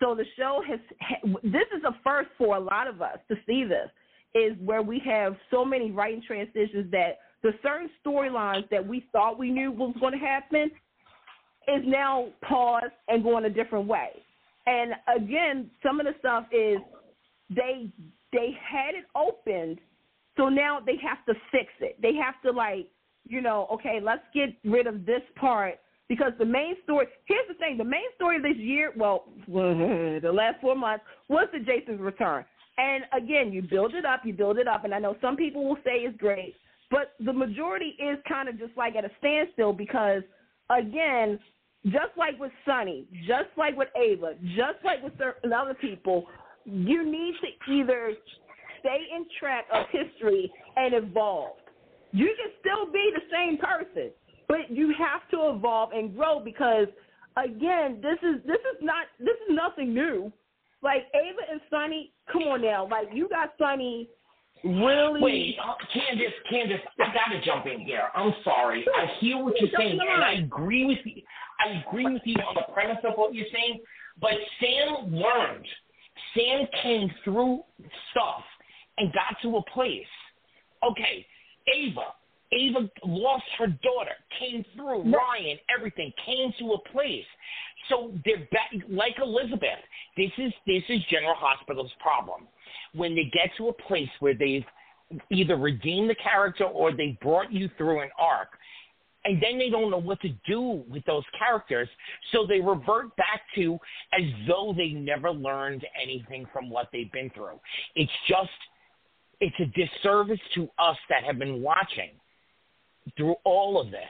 So the show this is a first for a lot of us to see this, is where we have so many writing transitions that the certain storylines that we thought we knew was going to happen is now paused and going a different way. And again, some of the stuff is they they had it opened, so now they have to fix it. They have to, like, you know, okay, let's get rid of this part, because the main story, here's the thing, the main story of this year, well, the last 4 months, was the Jason's return. And, again, you build it up, and I know some people will say it's great, but the majority is kind of just like at a standstill because, again, just like with Sonny, just like with Ava, just like with certain other people, you need to either stay in track of history and evolve. You can still be the same person, but you have to evolve and grow because, again, this is nothing new. Like Ava and Sonny, come on now, like you got Sonny really. Wait, Candace, I gotta jump in here. I'm sorry. I hear what you're saying, and I agree with you. I agree with you on the premise of what you're saying, but Sam learned. Sam came through stuff and got to a place. Okay, Ava lost her daughter, came through, Ryan, everything, came to a place. So they're back, like Elizabeth. This is General Hospital's problem. When they get to a place where they've either redeemed the character or they brought you through an arc, and then they don't know what to do with those characters, so they revert back to as though they never learned anything from what they've been through. It's a disservice to us that have been watching through all of this.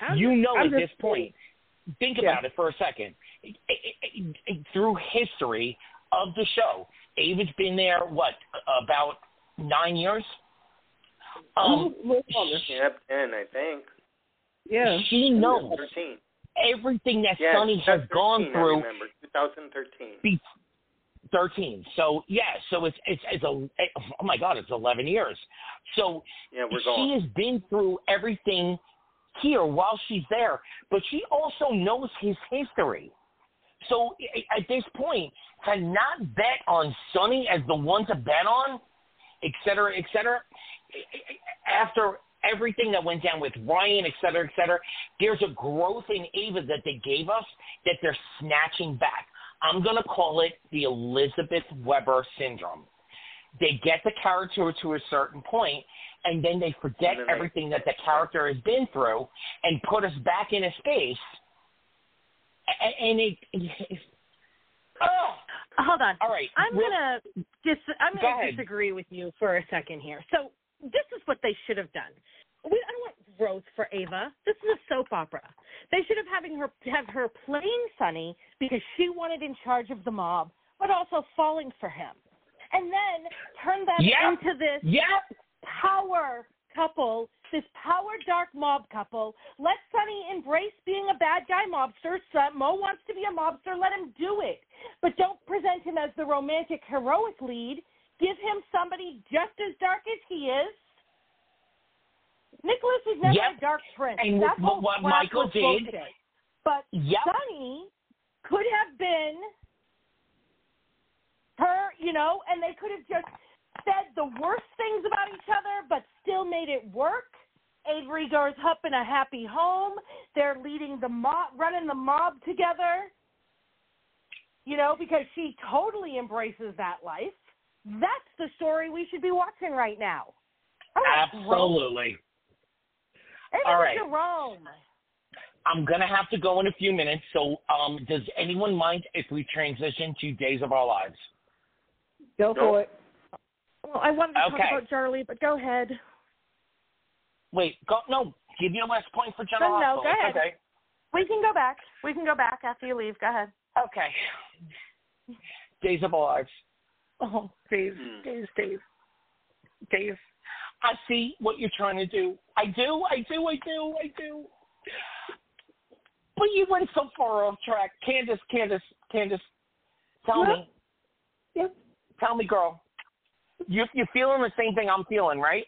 At this point, think about it for a second. Through history of the show, Ava's been there, about 9 years? Yep, 10, I think. Yeah. She knows everything that Sonny has gone through. I remember, 2013. 13. So it's oh my God, it's 11 years. So she has been through everything here while she's there, but she also knows his history. So at this point, to not bet on Sonny as the one to bet on, et cetera, after everything that went down with Ryan, et cetera, there's a growth in Ava that they gave us that they're snatching back. I'm going to call it the Elizabeth Weber syndrome. They get the character to a certain point, and then they forget everything that the character has been through and put us back in a space. And hold on. All right. I'm gonna disagree with you for a second here. So this is what they should have done. I don't want growth for Ava. This is a soap opera. They should have her playing Sonny because she wanted in charge of the mob, but also falling for him, and then turn them into this power couple, this power dark mob couple. Let Sonny embrace being a bad guy mobster. Mo wants to be a mobster. Let him do it, but don't present him as the romantic heroic lead. Give him somebody just as dark as he is. Nicholas was never a dark prince. And that's what Michael did. But Sonny could have been her, and they could have just said the worst things about each other, but still made it work. Avery goes up in a happy home. They're leading the mob, running the mob together, because she totally embraces that life. That's the story we should be watching right now. Absolutely. All right. Jerome. I'm going to have to go in a few minutes, so does anyone mind if we transition to Days of Our Lives? Go for it. Well, I wanted to talk about Charlie, but go ahead. Wait, give your last point for General Hospital. No, go ahead. Okay. We can go back after you leave. Go ahead. Okay. Days of Our Lives. Oh, Dave. I see what you're trying to do. I do. But you went so far off track. Candace, tell me. Yep. Tell me, girl. You're feeling the same thing I'm feeling, right?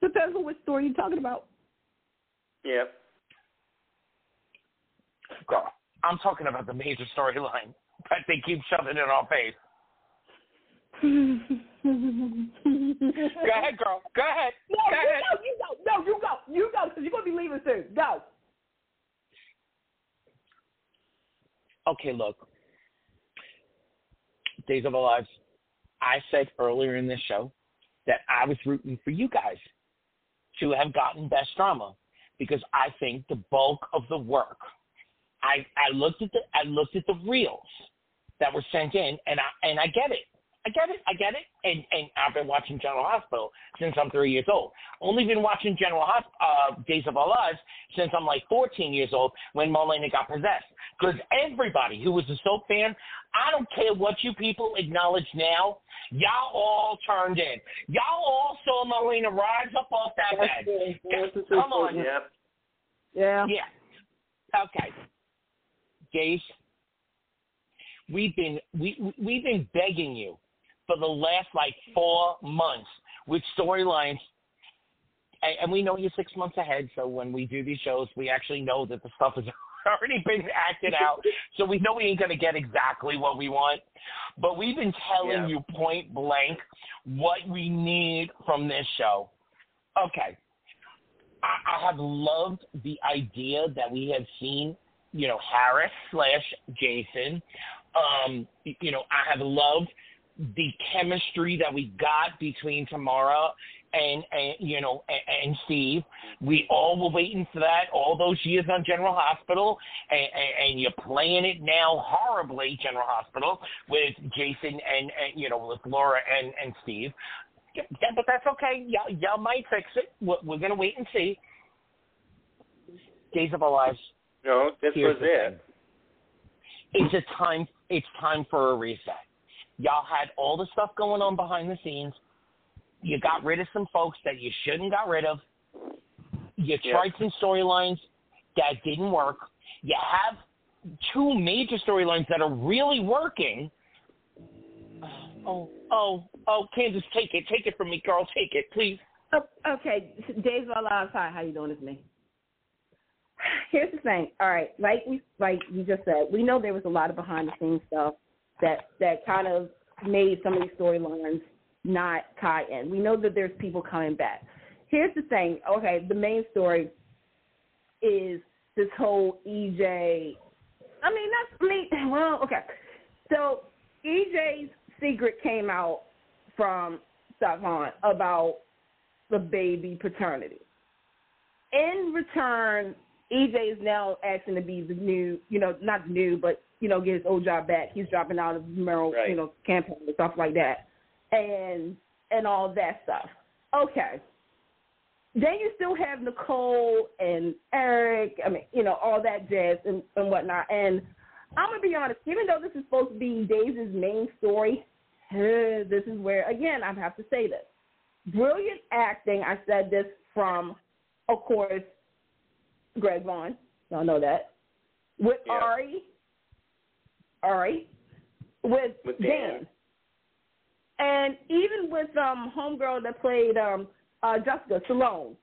Depends on what story you're talking about. Yep. Girl, I'm talking about the major storyline that they keep shoving in our face. Go ahead, girl. Go ahead. No, go ahead. You go, because you're going to be leaving soon. Go. Okay, look. Days of Our Lives, I said earlier in this show that I was rooting for you guys to have gotten Best Drama because I think the bulk of the work. I looked at the reels that were sent in, and I get it. I get it. And I've been watching General Hospital since I'm 3 years old. Only been watching Days of Our Lives since I'm like 14 years old when Marlena got possessed. Because everybody who was a soap fan, I don't care what you people acknowledge now, y'all all turned in. Y'all all saw Marlena rise up off that bed. Come on. Yeah. Okay. Days, we've been begging you for the last 4 months with storylines, and we know you're 6 months ahead. So when we do these shows, we actually know that the stuff has already been acted out. So we know we ain't gonna get exactly what we want, but we've been telling you point blank what we need from this show. Okay, I have loved the idea that we have seen, Harris/Jason. I have loved the chemistry that we got between Tamara and Steve. We all were waiting for that all those years on General Hospital, and you're playing it now horribly, General Hospital, with Jason and with Laura and Steve. Yeah, but that's okay. Y'all might fix it. We're gonna wait and see. Days of Our Lives. No, this was it. It's time for a reset. Y'all had all the stuff going on behind the scenes. You got rid of some folks that you shouldn't got rid of. You tried some storylines that didn't work. You have 2 major storylines that are really working. Candace, take it from me, girl. Take it, please. Okay, Days of Our Lives. Hi, how you doing? It's me. Here's the thing. All right, like you just said, we know there was a lot of behind-the-scenes stuff that kind of made some of these storylines not tie in. We know that there's people coming back. Here's the thing. Okay, the main story is this whole EJ. Okay. So EJ's secret came out from Savant about the baby paternity. In return, EJ is now asking to be the new, not new, but, get his old job back. He's dropping out of the Merrill, campaign and stuff like that, and all that stuff. Okay. Then you still have Nicole and Eric, all that jazz and whatnot. And I'm going to be honest, even though this is supposed to be Dave's main story, this is where, again, I have to say this. Brilliant acting, I said this from, of course, Greg Vaughn. Y'all know that. With Ari, with Dan. And even with homegirl that played Jessica Salone.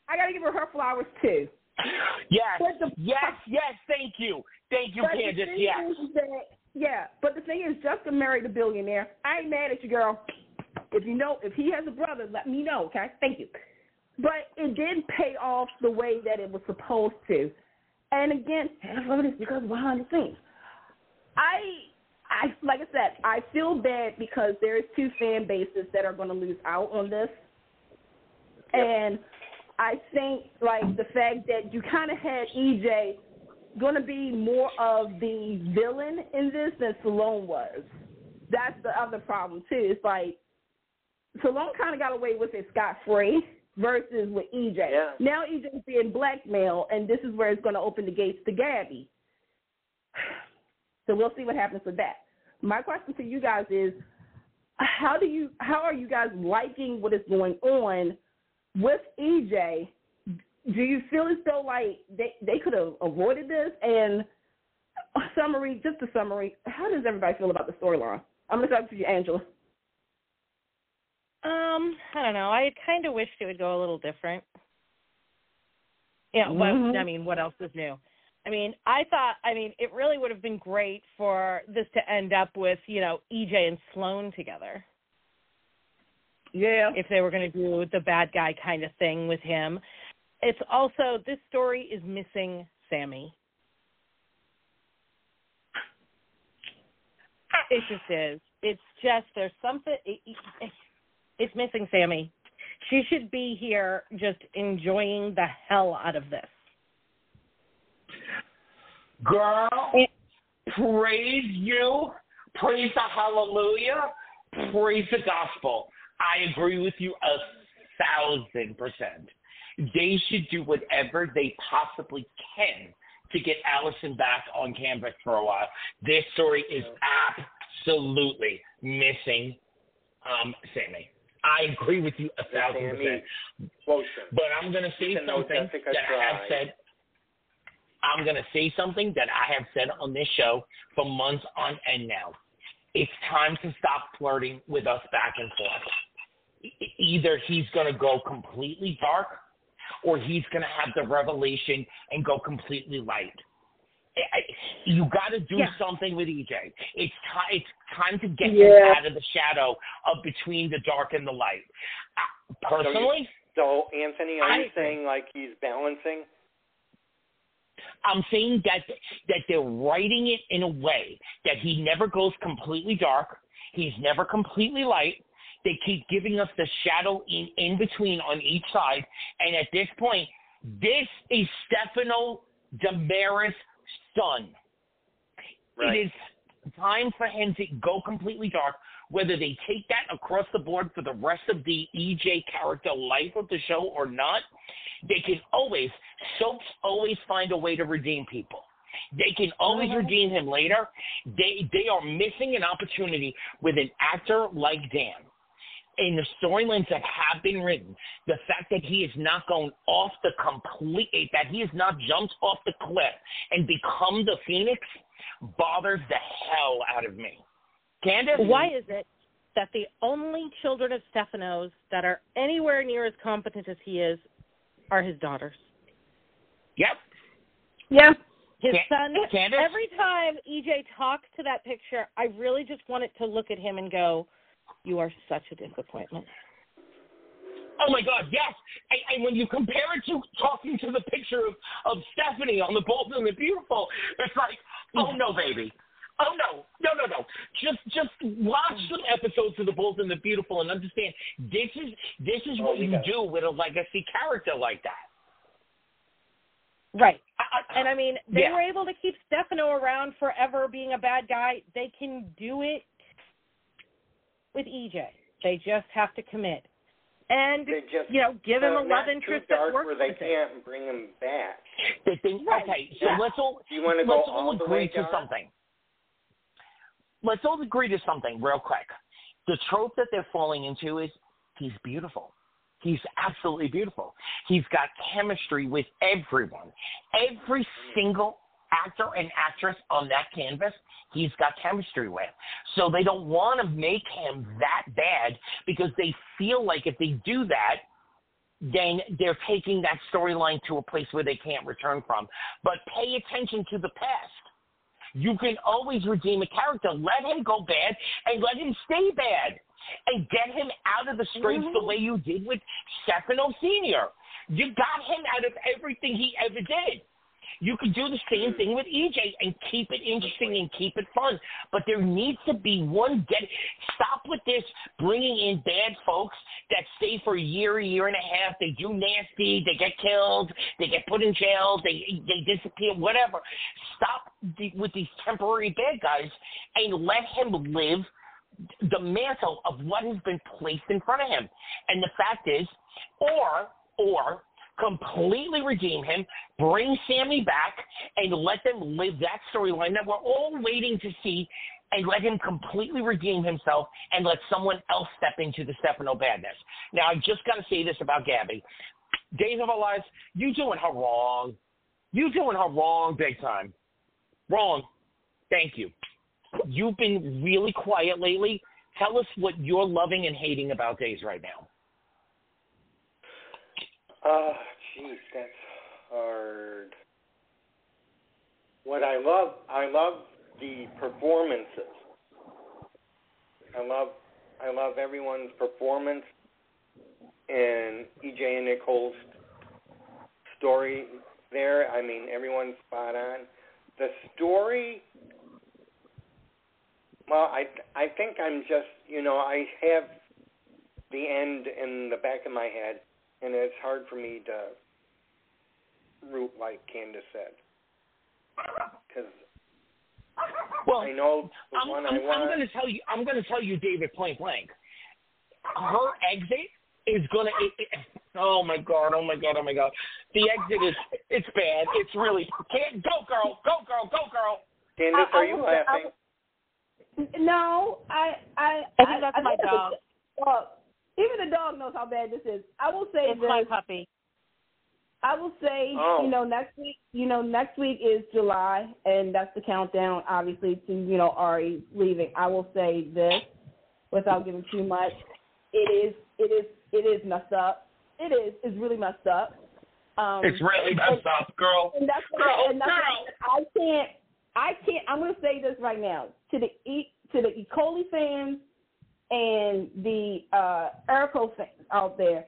I got to give her flowers, too. Yes, thank you. Thank you, Candace, yes. But the thing is, Jessica married a billionaire. I ain't mad at you, girl. If he has a brother, let me know, okay? Thank you. But it didn't pay off the way that it was supposed to. And again, half of it is because behind the scenes. Like I said, I feel bad because there's 2 fan bases that are going to lose out on this. Yep. And I think, the fact that you kind of had EJ going to be more of the villain in this than Salone was. That's the other problem, too. It's Salone kind of got away with it scot-free versus with EJ. Yeah. Now EJ's being blackmailed, and this is where it's going to open the gates to Gabby. So we'll see what happens with that. My question to you guys is, how are you guys liking what is going on with EJ? Do you feel as though they could have avoided this? And a summary, how does everybody feel about the storyline? I'm going to start with you, Angela. I don't know. I kind of wished it would go a little different. Yeah, what else is new? I thought, it really would have been great for this to end up with, EJ and Sloane together. Yeah. If they were going to do the bad guy kind of thing with him. It's also, this story is missing Sammy. It just is. it's just there's something. It's missing Sammy. She should be here just enjoying the hell out of this. Girl, praise you. Praise the hallelujah. Praise the gospel. I agree with you 1,000%. They should do whatever they possibly can to get Allison back on canvas for a while. This story is absolutely missing Sammy. I agree with you 1,000%. But I'm going to say something that I have said. I'm going to say something that I have said on this show for months on end now. It's time to stop flirting with us back and forth. Either he's going to go completely dark or he's going to have the revelation and go completely light. You got to do something with EJ. It's time to get him out of the shadow of between the dark and the light. Personally. So Anthony, are you saying like he's balancing? I'm saying that they're writing it in a way that he never goes completely dark. He's never completely light. They keep giving us the shadow in between on each side. And at this point, this is Stefano Damaris' son. Right. It is time for him to go completely dark. Whether they take that across the board for the rest of the EJ character life of the show or not, they can always find a way to redeem people. They can always redeem him later. They are missing an opportunity with an actor like Dan. In the storylines that have been written, the fact that he is not going off the that he has not jumped off the cliff and become the Phoenix bothers the hell out of me. Candace? Why is it that the only children of Stefano's that are anywhere near as competent as he is are his daughters? Yep. Yeah. His son, Candace? every time EJ talks to that picture, I really just want it to look at him and go, you are such a disappointment. Oh, my God, yes. And when you compare it to talking to the picture of Stephanie on The Bold and the Beautiful, it's like, oh, no, baby. Oh, no. Just watch some episodes of The Bold and the Beautiful and understand this is what you do with a legacy character like that. Right. And, I mean, they were able to keep Stefano around forever being a bad guy. They can do it with EJ. They just have to commit. And, give him a love interest that works where they can't bring him back. Okay, so let's all agree to something. Let's all agree to something real quick. The trope that they're falling into is he's beautiful. He's absolutely beautiful. He's got chemistry with everyone. Every single actor and actress on that canvas, he's got chemistry with. So they don't want to make him that bad because they feel like if they do that, then they're taking that storyline to a place where they can't return from. But pay attention to the past. You can always redeem a character. Let him go bad and let him stay bad. And get him out of the straits the way you did with Stefano Sr. You got him out of everything he ever did. You could do the same thing with EJ and keep it interesting and keep it fun. But there needs to be stop with this bringing in bad folks that stay for a year and a half. They do nasty. They get killed. They get put in jail. They disappear, whatever. Stop with these temporary bad guys and let him live the mantle of what has been placed in front of him. And the fact is, or completely redeem him, bring Sammy back, and let them live that storyline that we're all waiting to see, and let him completely redeem himself and let someone else step into the Stefano badness. Now, I just got to say this about Gabby. Days of Our Lives, you doing her wrong. You doing her wrong big time. Wrong. Thank you. You've been really quiet lately. Tell us what you're loving and hating about Days right now. Jeez, that's hard. What I love the performances. I love everyone's performance in EJ and Nicole's story there. I mean, everyone's spot on. The story Well, I think I'm just, I have the end in the back of my head, and it's hard for me to root like Candace said. Because I know the one I want. I'm going to tell you, David, point blank. Her exit is going to. Oh my God! The exit it's bad. It's really can't go, girl. Candace, are you laughing? No, I think that's my dog. Even the dog knows how bad this is. I will say it's my puppy. I will say, next week is July, and that's the countdown, obviously, to, Ari leaving. I will say this, without giving too much, it is messed up. It is. It's really messed up. It's really messed up, girl. And that's I can't. I'm going to say this right now to the E. coli fans and the Erico fans out there.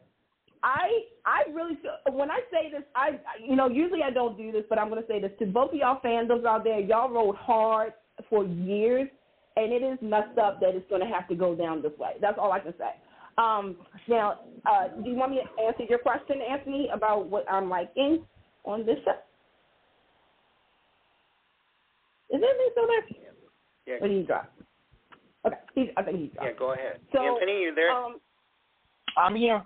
I really feel, when I say this, usually I don't do this, but I'm going to say this to both of y'all fandoms out there. Y'all rode hard for years, and it is messed up that it's going to have to go down this way. That's all I can say. Now, do you want me to answer your question, Anthony, about what I'm liking on this show? Is it still there? Yeah. Or did he drop? Okay, I think he's dropped. Yeah, go ahead. So, Anthony, you there? I'm here.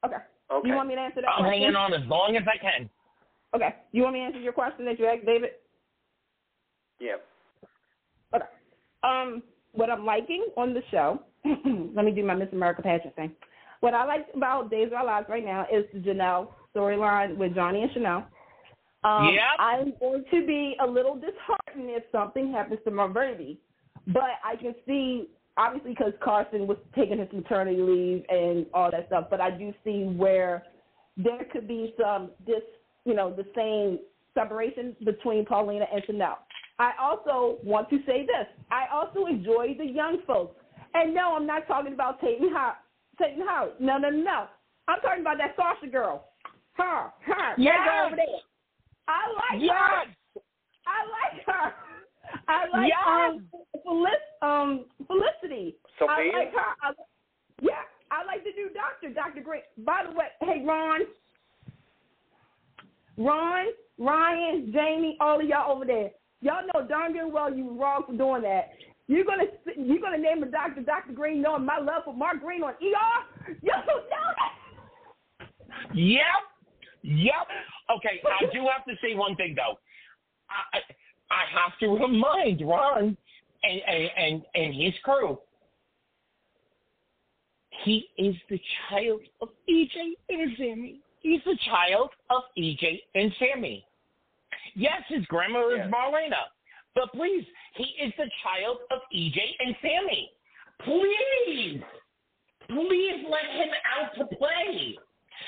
Okay. Do you want me to answer that I'm question? hanging on as long as I can. Okay. Do you want me to answer your question that you asked, David? Yeah. Okay. What I'm liking on the show, let me do my Miss America pageant thing. What I like about Days of Our Lives right now is the Janelle storyline with Johnny and Chanel. I'm going to be a little disheartened if something happens to my baby. But I can see, obviously, because Carson was taking his maternity leave and all that stuff, but I do see where there could be the same separation between Paulina and Chanel. I also want to say this. I also enjoy the young folks. And no, I'm not talking about Tayton Howard. No. I'm talking about that Sasha girl. Her. Yes. Over there. I like her. I like Felicity. Sophia? I like her. I like the new doctor, Dr. Green. By the way, hey, Ron, Ryan, Jamie, all of y'all over there. Y'all know darn good well you were wrong for doing that. You're gonna name a doctor Dr. Green, knowing my love for Mark Green on ER. Y'all don't know that. Yep. Okay, I do have to say one thing though. I have to remind Ron and his crew. He is the child of EJ and Sammy. He's the child of EJ and Sammy. Yes, his grandmother is Marlena, but please, he is the child of EJ and Sammy. Please let him out to play.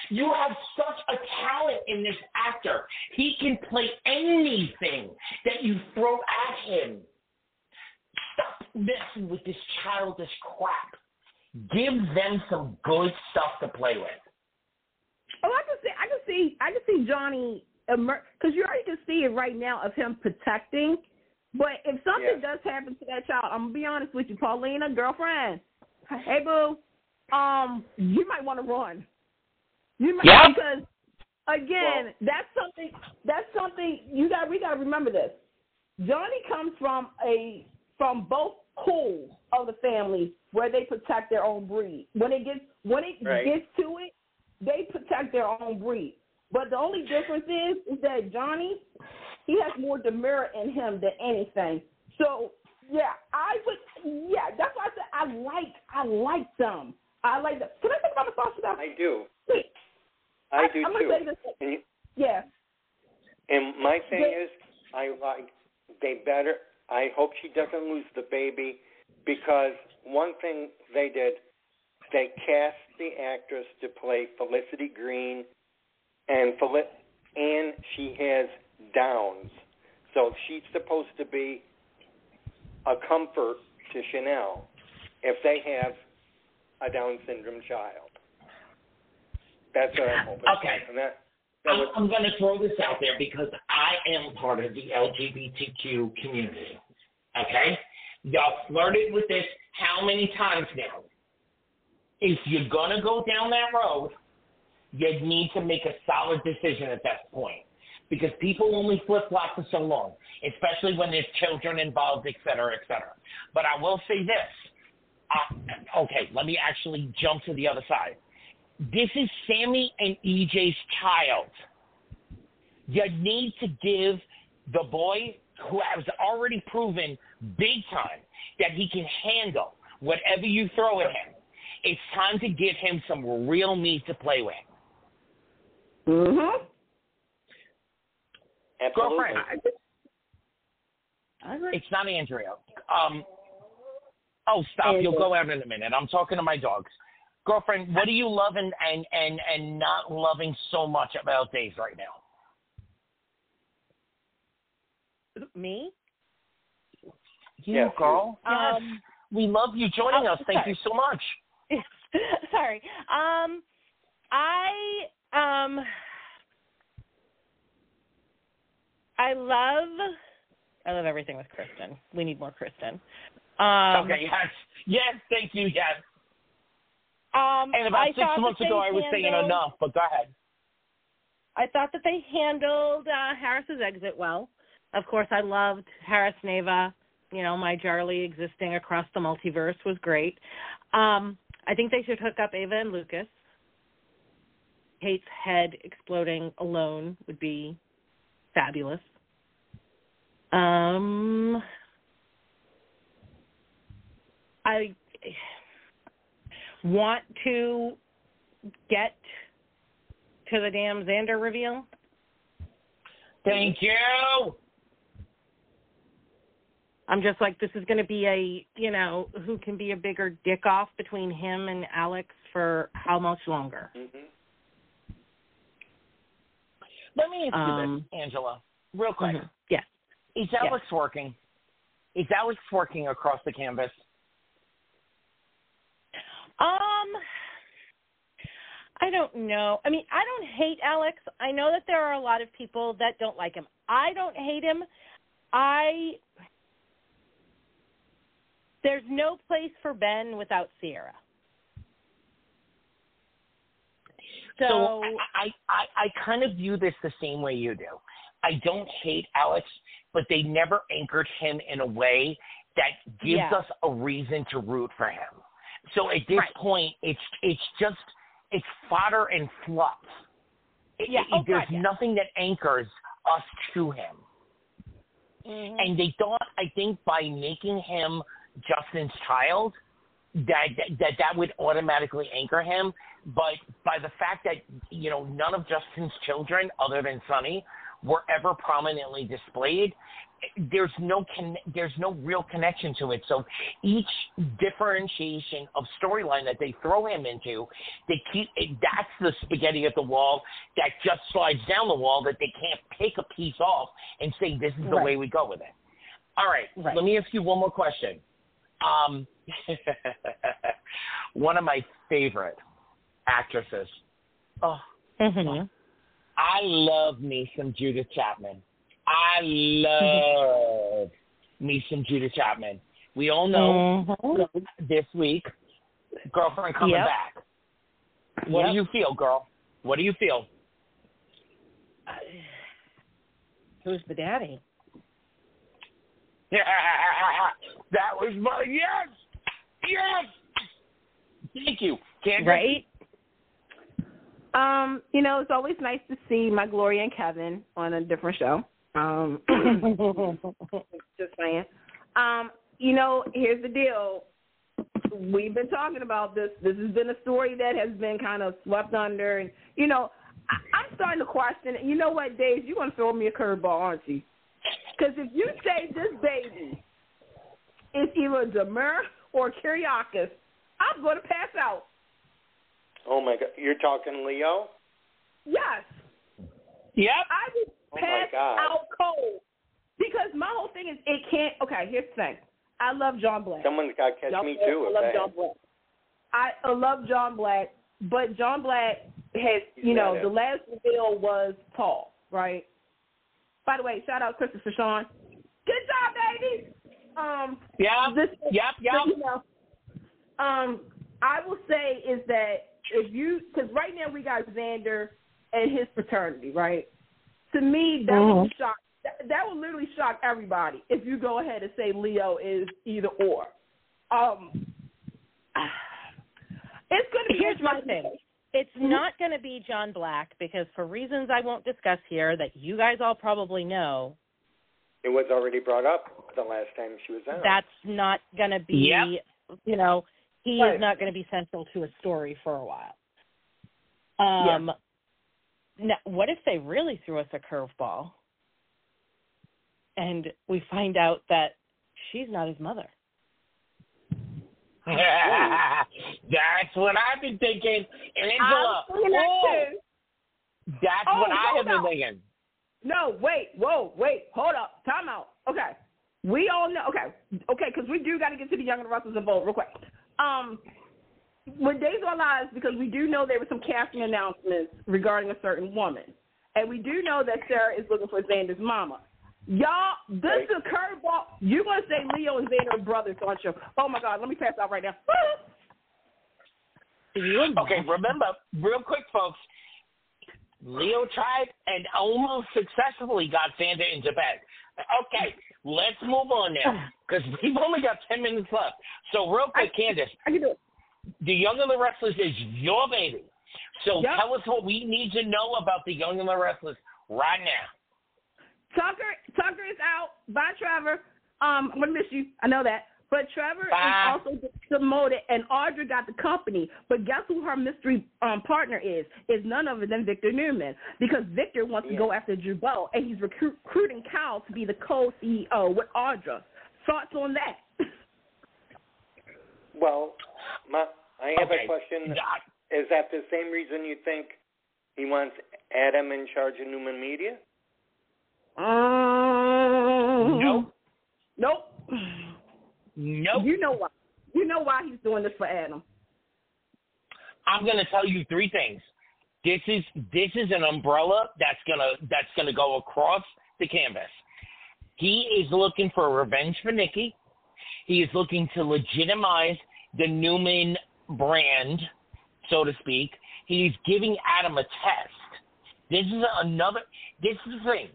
You have such a talent in this actor. He can play anything that you throw at him. Stop messing with this childish crap. Give them some good stuff to play with. Oh, I can see Johnny, because you already can see it right now of him protecting. But if something does happen to that child, I'm gonna be honest with you, Paulina, girlfriend. Hey, boo. You might want to run. Because again, that's something we got to remember this. Johnny comes from both pools of the family where they protect their own breed. When it gets to it, they protect their own breed. But the only difference is that Johnny, he has more demure in him than anything. So that's why I said I like them. I like them. Can I talk about the foster stuff? I do. Please. I do I'm too. Say this. And my thing is, I hope she doesn't lose the baby, because one thing they did, they cast the actress to play Felicity Green, and she has Downs, so she's supposed to be a comfort to Chanel if they have a Down syndrome child. That's what I'm hoping. Okay. I'm going to throw this out there because I am part of the LGBTQ community. Okay? Y'all flirted with this how many times now? If you're going to go down that road, you need to make a solid decision at that point. Because people only flip-flop for so long, especially when there's children involved, et cetera, et cetera. But I will say this. Okay, let me actually jump to the other side. This is Sammy and EJ's child. You need to give the boy, who has already proven big time that he can handle whatever you throw at him, it's time to give him some real meat to play with. Mm-hmm. Absolutely. Girlfriend. It's not Andrea. Oh, stop. You'll go out in a minute. I'm talking to my dogs. Girlfriend, what are you loving and not loving so much about Days right now? Me? You, girl. Yes. We love you joining us. Thank you so much. Sorry. I love everything with Kristen. We need more Kristen. Okay, yes, thank you, yes. And about 6 months ago, I was saying enough, but go ahead. I thought that they handled Harris's exit well. Of course, I loved Harris Neva. You know, my Jarly existing across the multiverse was great. I think they should hook up Ava and Lucas. Kate's head exploding alone would be fabulous. I want to get to the damn Xander reveal. Thank you. I'm just like, this is going to be who can be a bigger dick off between him and Alex for how much longer? Mm-hmm. Let me ask you this, Angela, real quick. Mm-hmm. Yes. Is Alex working? Is Alex working across the canvas? I don't know. I mean, I don't hate Alex. I know that there are a lot of people that don't like him. I don't hate him. There's no place for Ben without Sierra. So I kind of view this the same way you do. I don't hate Alex, but they never anchored him in a way that gives us a reason to root for him. So at this point, it's fodder and fluff. There's nothing that anchors us to him. Mm-hmm. And they thought, I think, by making him Justin's child, that would automatically anchor him. But by the fact that, none of Justin's children, other than Sonny, were ever prominently displayed, there's no real connection to it. So each differentiation of storyline that they throw him into, that's the spaghetti at the wall that just slides down the wall that they can't pick a piece off and say this is the way we go with it. All right. Let me ask you one more question. One of my favorite actresses. I love me some Judith Chapman. I love me some Judith Chapman. We all know this week, girlfriend coming back. What do you feel, girl? What do you feel? Who's the daddy? Yeah, that was my yes. Thank you, Candace. Right. It's always nice to see my Gloria and Kevin on a different show. Just saying. Here's the deal. We've been talking about this. This has been a story that has been kind of swept under. And, I'm starting to question it. You know what, Dave? You're going to throw me a curveball, aren't you? Because if you say this baby is either Demur or Kyriakis, I'm going to pass out. Oh, my God. You're talking Leo? Yes. Yep. I would pass out cold. Because my whole thing is it can't. Okay, here's the thing. I love John Black. Someone's got to catch me, too. I love John Black. I love John Black, but John Black has, the last reveal was Paul, right? By the way, shout out Christopher Sean. Good job, baby. I will say is that because right now we got Xander and his fraternity, right? To me, that would shock. That would literally shock everybody if you go ahead and say Leo is either or. It's going to be. Here's my thing. It's not going to be John Black because for reasons I won't discuss here that you guys all probably know. It was already brought up the last time she was on. That's not going to be, he is not going to be central to a story for a while. Now, what if they really threw us a curveball and we find out that she's not his mother? That's what I've been thinking. Angela, that's what I have been thinking. No, wait, hold up, time out. Okay, we all know. Okay, because we do got to get to the Young and the Restless involved real quick. With Days of Our Lives, because we do know there were some casting announcements regarding a certain woman, and we do know that Sarah is looking for Xander's mama. Y'all, this is a curveball. You're going to say Leo and Xander are brothers, aren't you? Oh, my God, let me pass out right now. Okay, remember, real quick, folks, Leo tried and almost successfully got Xander into bed. Okay, let's move on now, because we've only got 10 minutes left. So real quick, Candace, I can do it. The Young and the Restless is your baby. So tell us what we need to know about the Young and the Restless right now. Tucker is out. Bye, Trevor. I'm going to miss you. I know that. But Trevor is also demoted, and Audra got the company. But guess who her mystery partner is? Is none other than Victor Newman, because Victor wants to go after Jubal, and he's recruiting Cal to be the co-CEO with Audra. Thoughts on that? Well, I have a question. Is that the same reason you think he wants Adam in charge of Newman Media? Nope. You know why? You know why he's doing this for Adam. I'm going to tell you three things. This is an umbrella that's gonna go across the canvas. He is looking for revenge for Nikki. He is looking to legitimize the Newman brand, so to speak. He's giving Adam a test. This is the thing.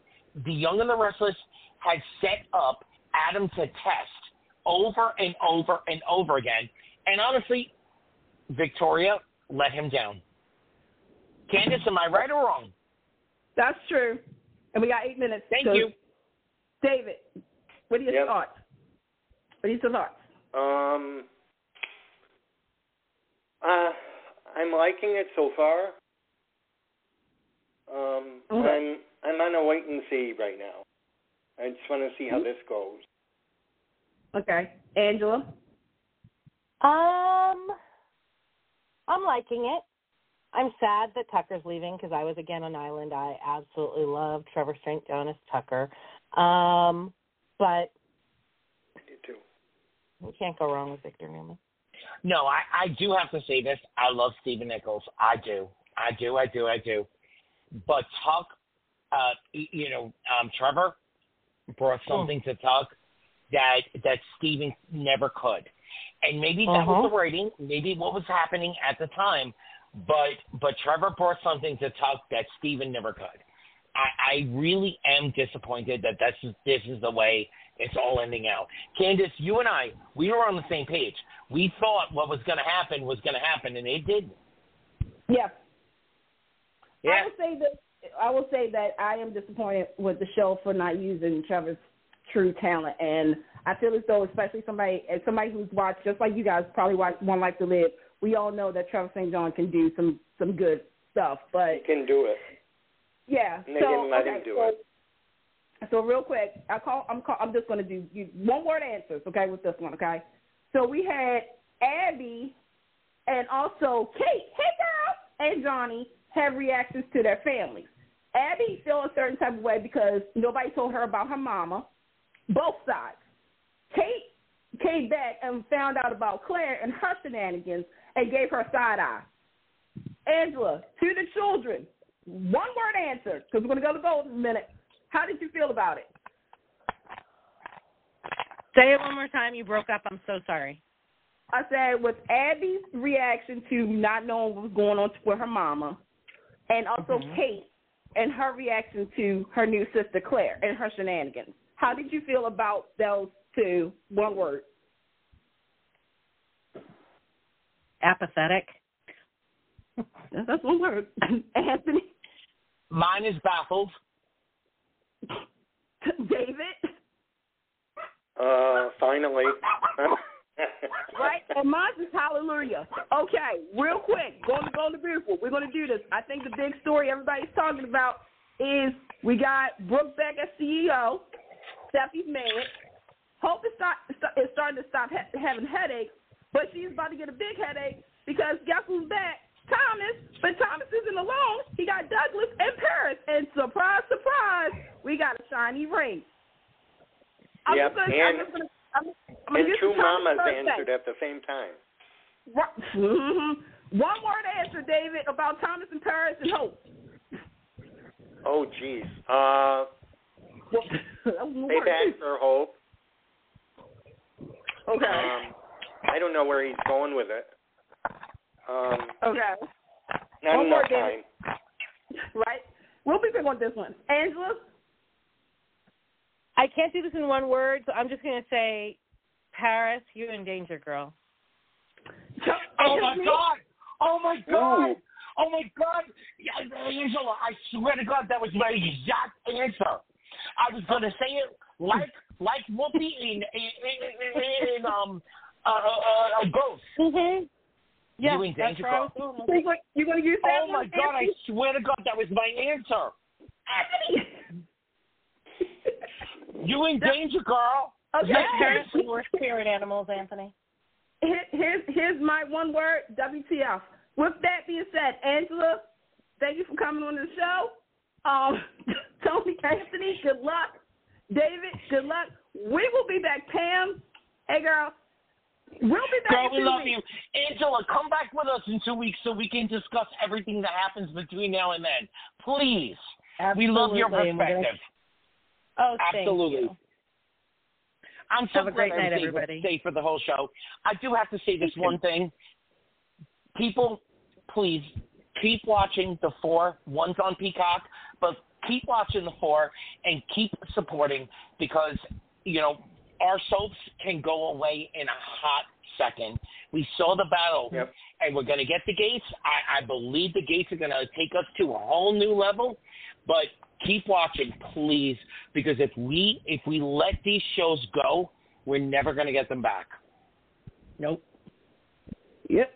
The Young and the Restless had set up Adam to test over and over and over again. And honestly, Victoria let him down. Candace, am I right or wrong? That's true. And we got 8 minutes. Thank you. David, what are your thoughts? I'm liking it so far. I'm on a wait and see right now. I just want to see how this goes. Okay. Angela? I'm liking it. I'm sad that Tucker's leaving because I was again on Island. I absolutely love Trevor St. Jonas Tucker. But I do too. You can't go wrong with Victor Newman. No, I do have to say this. I love Stephen Nichols. I do. But Tuck, Trevor brought something to Tuck that Stephen never could. And maybe that was the writing, maybe what was happening at the time, but Trevor brought something to Tuck that Stephen never could. I really am disappointed that this is the way it's all ending out. Candace, you and I, we were on the same page. We thought what was going to happen, and it did. Yeah. Yeah. I will say that I am disappointed with the show for not using Trevor's true talent, and I feel as though, especially somebody who's watched, just like you guys probably watched One Life to Live, we all know that Trevor St. John can do some good stuff, but he can do it. Yeah. And they didn't let him do it. So real quick, I'm just going to do one-word answers, okay, with this one, okay? So we had Abby and also Kate, hey girl, and Johnny have reactions to their families. Abby felt a certain type of way because nobody told her about her mama, both sides. Kate came back and found out about Claire and her shenanigans and gave her side eye. Angela, to the children, one-word answer, because we're going to go to gold in a minute. How did you feel about it? Say it one more time. You broke up. I'm so sorry. I said with Abby's reaction to not knowing what was going on with her mama, and also Kate and her reaction to her new sister Claire and her shenanigans. How did you feel about those two? One word. Apathetic. That's one word. Anthony. Mine is baffled. David. Finally. Right, and mine is hallelujah. Okay, real quick, going to beautiful. We're going to do this. I think the big story everybody's talking about is we got Brooke Beck as CEO. Steffi's mad. Hope is starting to stop having headaches, but she's about to get a big headache because guess who's back? Thomas. But Thomas isn't alone. He got Douglas and Paris, and surprise, surprise, we got a shiny ring. Yep, and two mamas answered at the same time. Right. Mm-hmm. One word answer, David, about Thomas and Paris and Hope. Oh, jeez. Stay back for Hope. Okay. I don't know where he's going with it. Okay. Not one enough word, time. Right. We'll be big on this one. Angela? I can't do this in one word, so I'm just going to say, Paris, you're in danger, girl. Oh, my God. Oh, my God. Ooh. Oh, my God. Yeah, Angela, I swear to God, that was my exact answer. I was going to say it like Whoopi in Ghost. Mm-hmm. Yeah, You in danger, girl. You're going to use that Oh, my God, I swear to God, that was my answer. You in danger, girl. Okay. Parents are the worst spirit animals, Anthony. Here's my one word, WTF. With that being said, Angela, thank you for coming on the show. Tony, Anthony, good luck. David, good luck. We will be back. Pam, hey, girl. We'll be back. Girl, we in 2 love weeks. you. Angela, come back with us in 2 weeks so we can discuss everything that happens between now and then. Please. Absolutely. We love your perspective. Oh, absolutely. Thank you. I'm so Have a great glad night, everybody everybody. stay for the whole show. I do have to say this one thing. People, please keep watching the 4. One's on Peacock, but keep watching the 4 and keep supporting because, you know, our soaps can go away in a hot second. We saw the battle, and we're going to get the gates. I believe the gates are going to take us to a whole new level, but keep watching, please, because if we let these shows go, we're never going to get them back. Nope. Yep.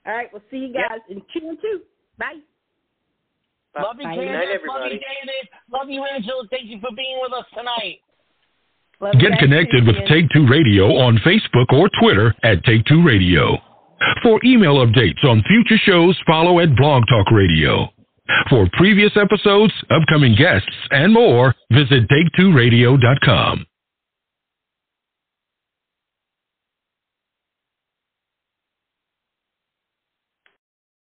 All right, we'll see you guys in Q2. Bye. Love you, Candace. Love you, David. Love you, Angela. Thank you for being with us tonight. Get connected with Take Two Radio on Facebook or Twitter at Take Two Radio. For email updates on future shows, follow at Blog Talk Radio. For previous episodes, upcoming guests, and more, visit Take2Radio.com.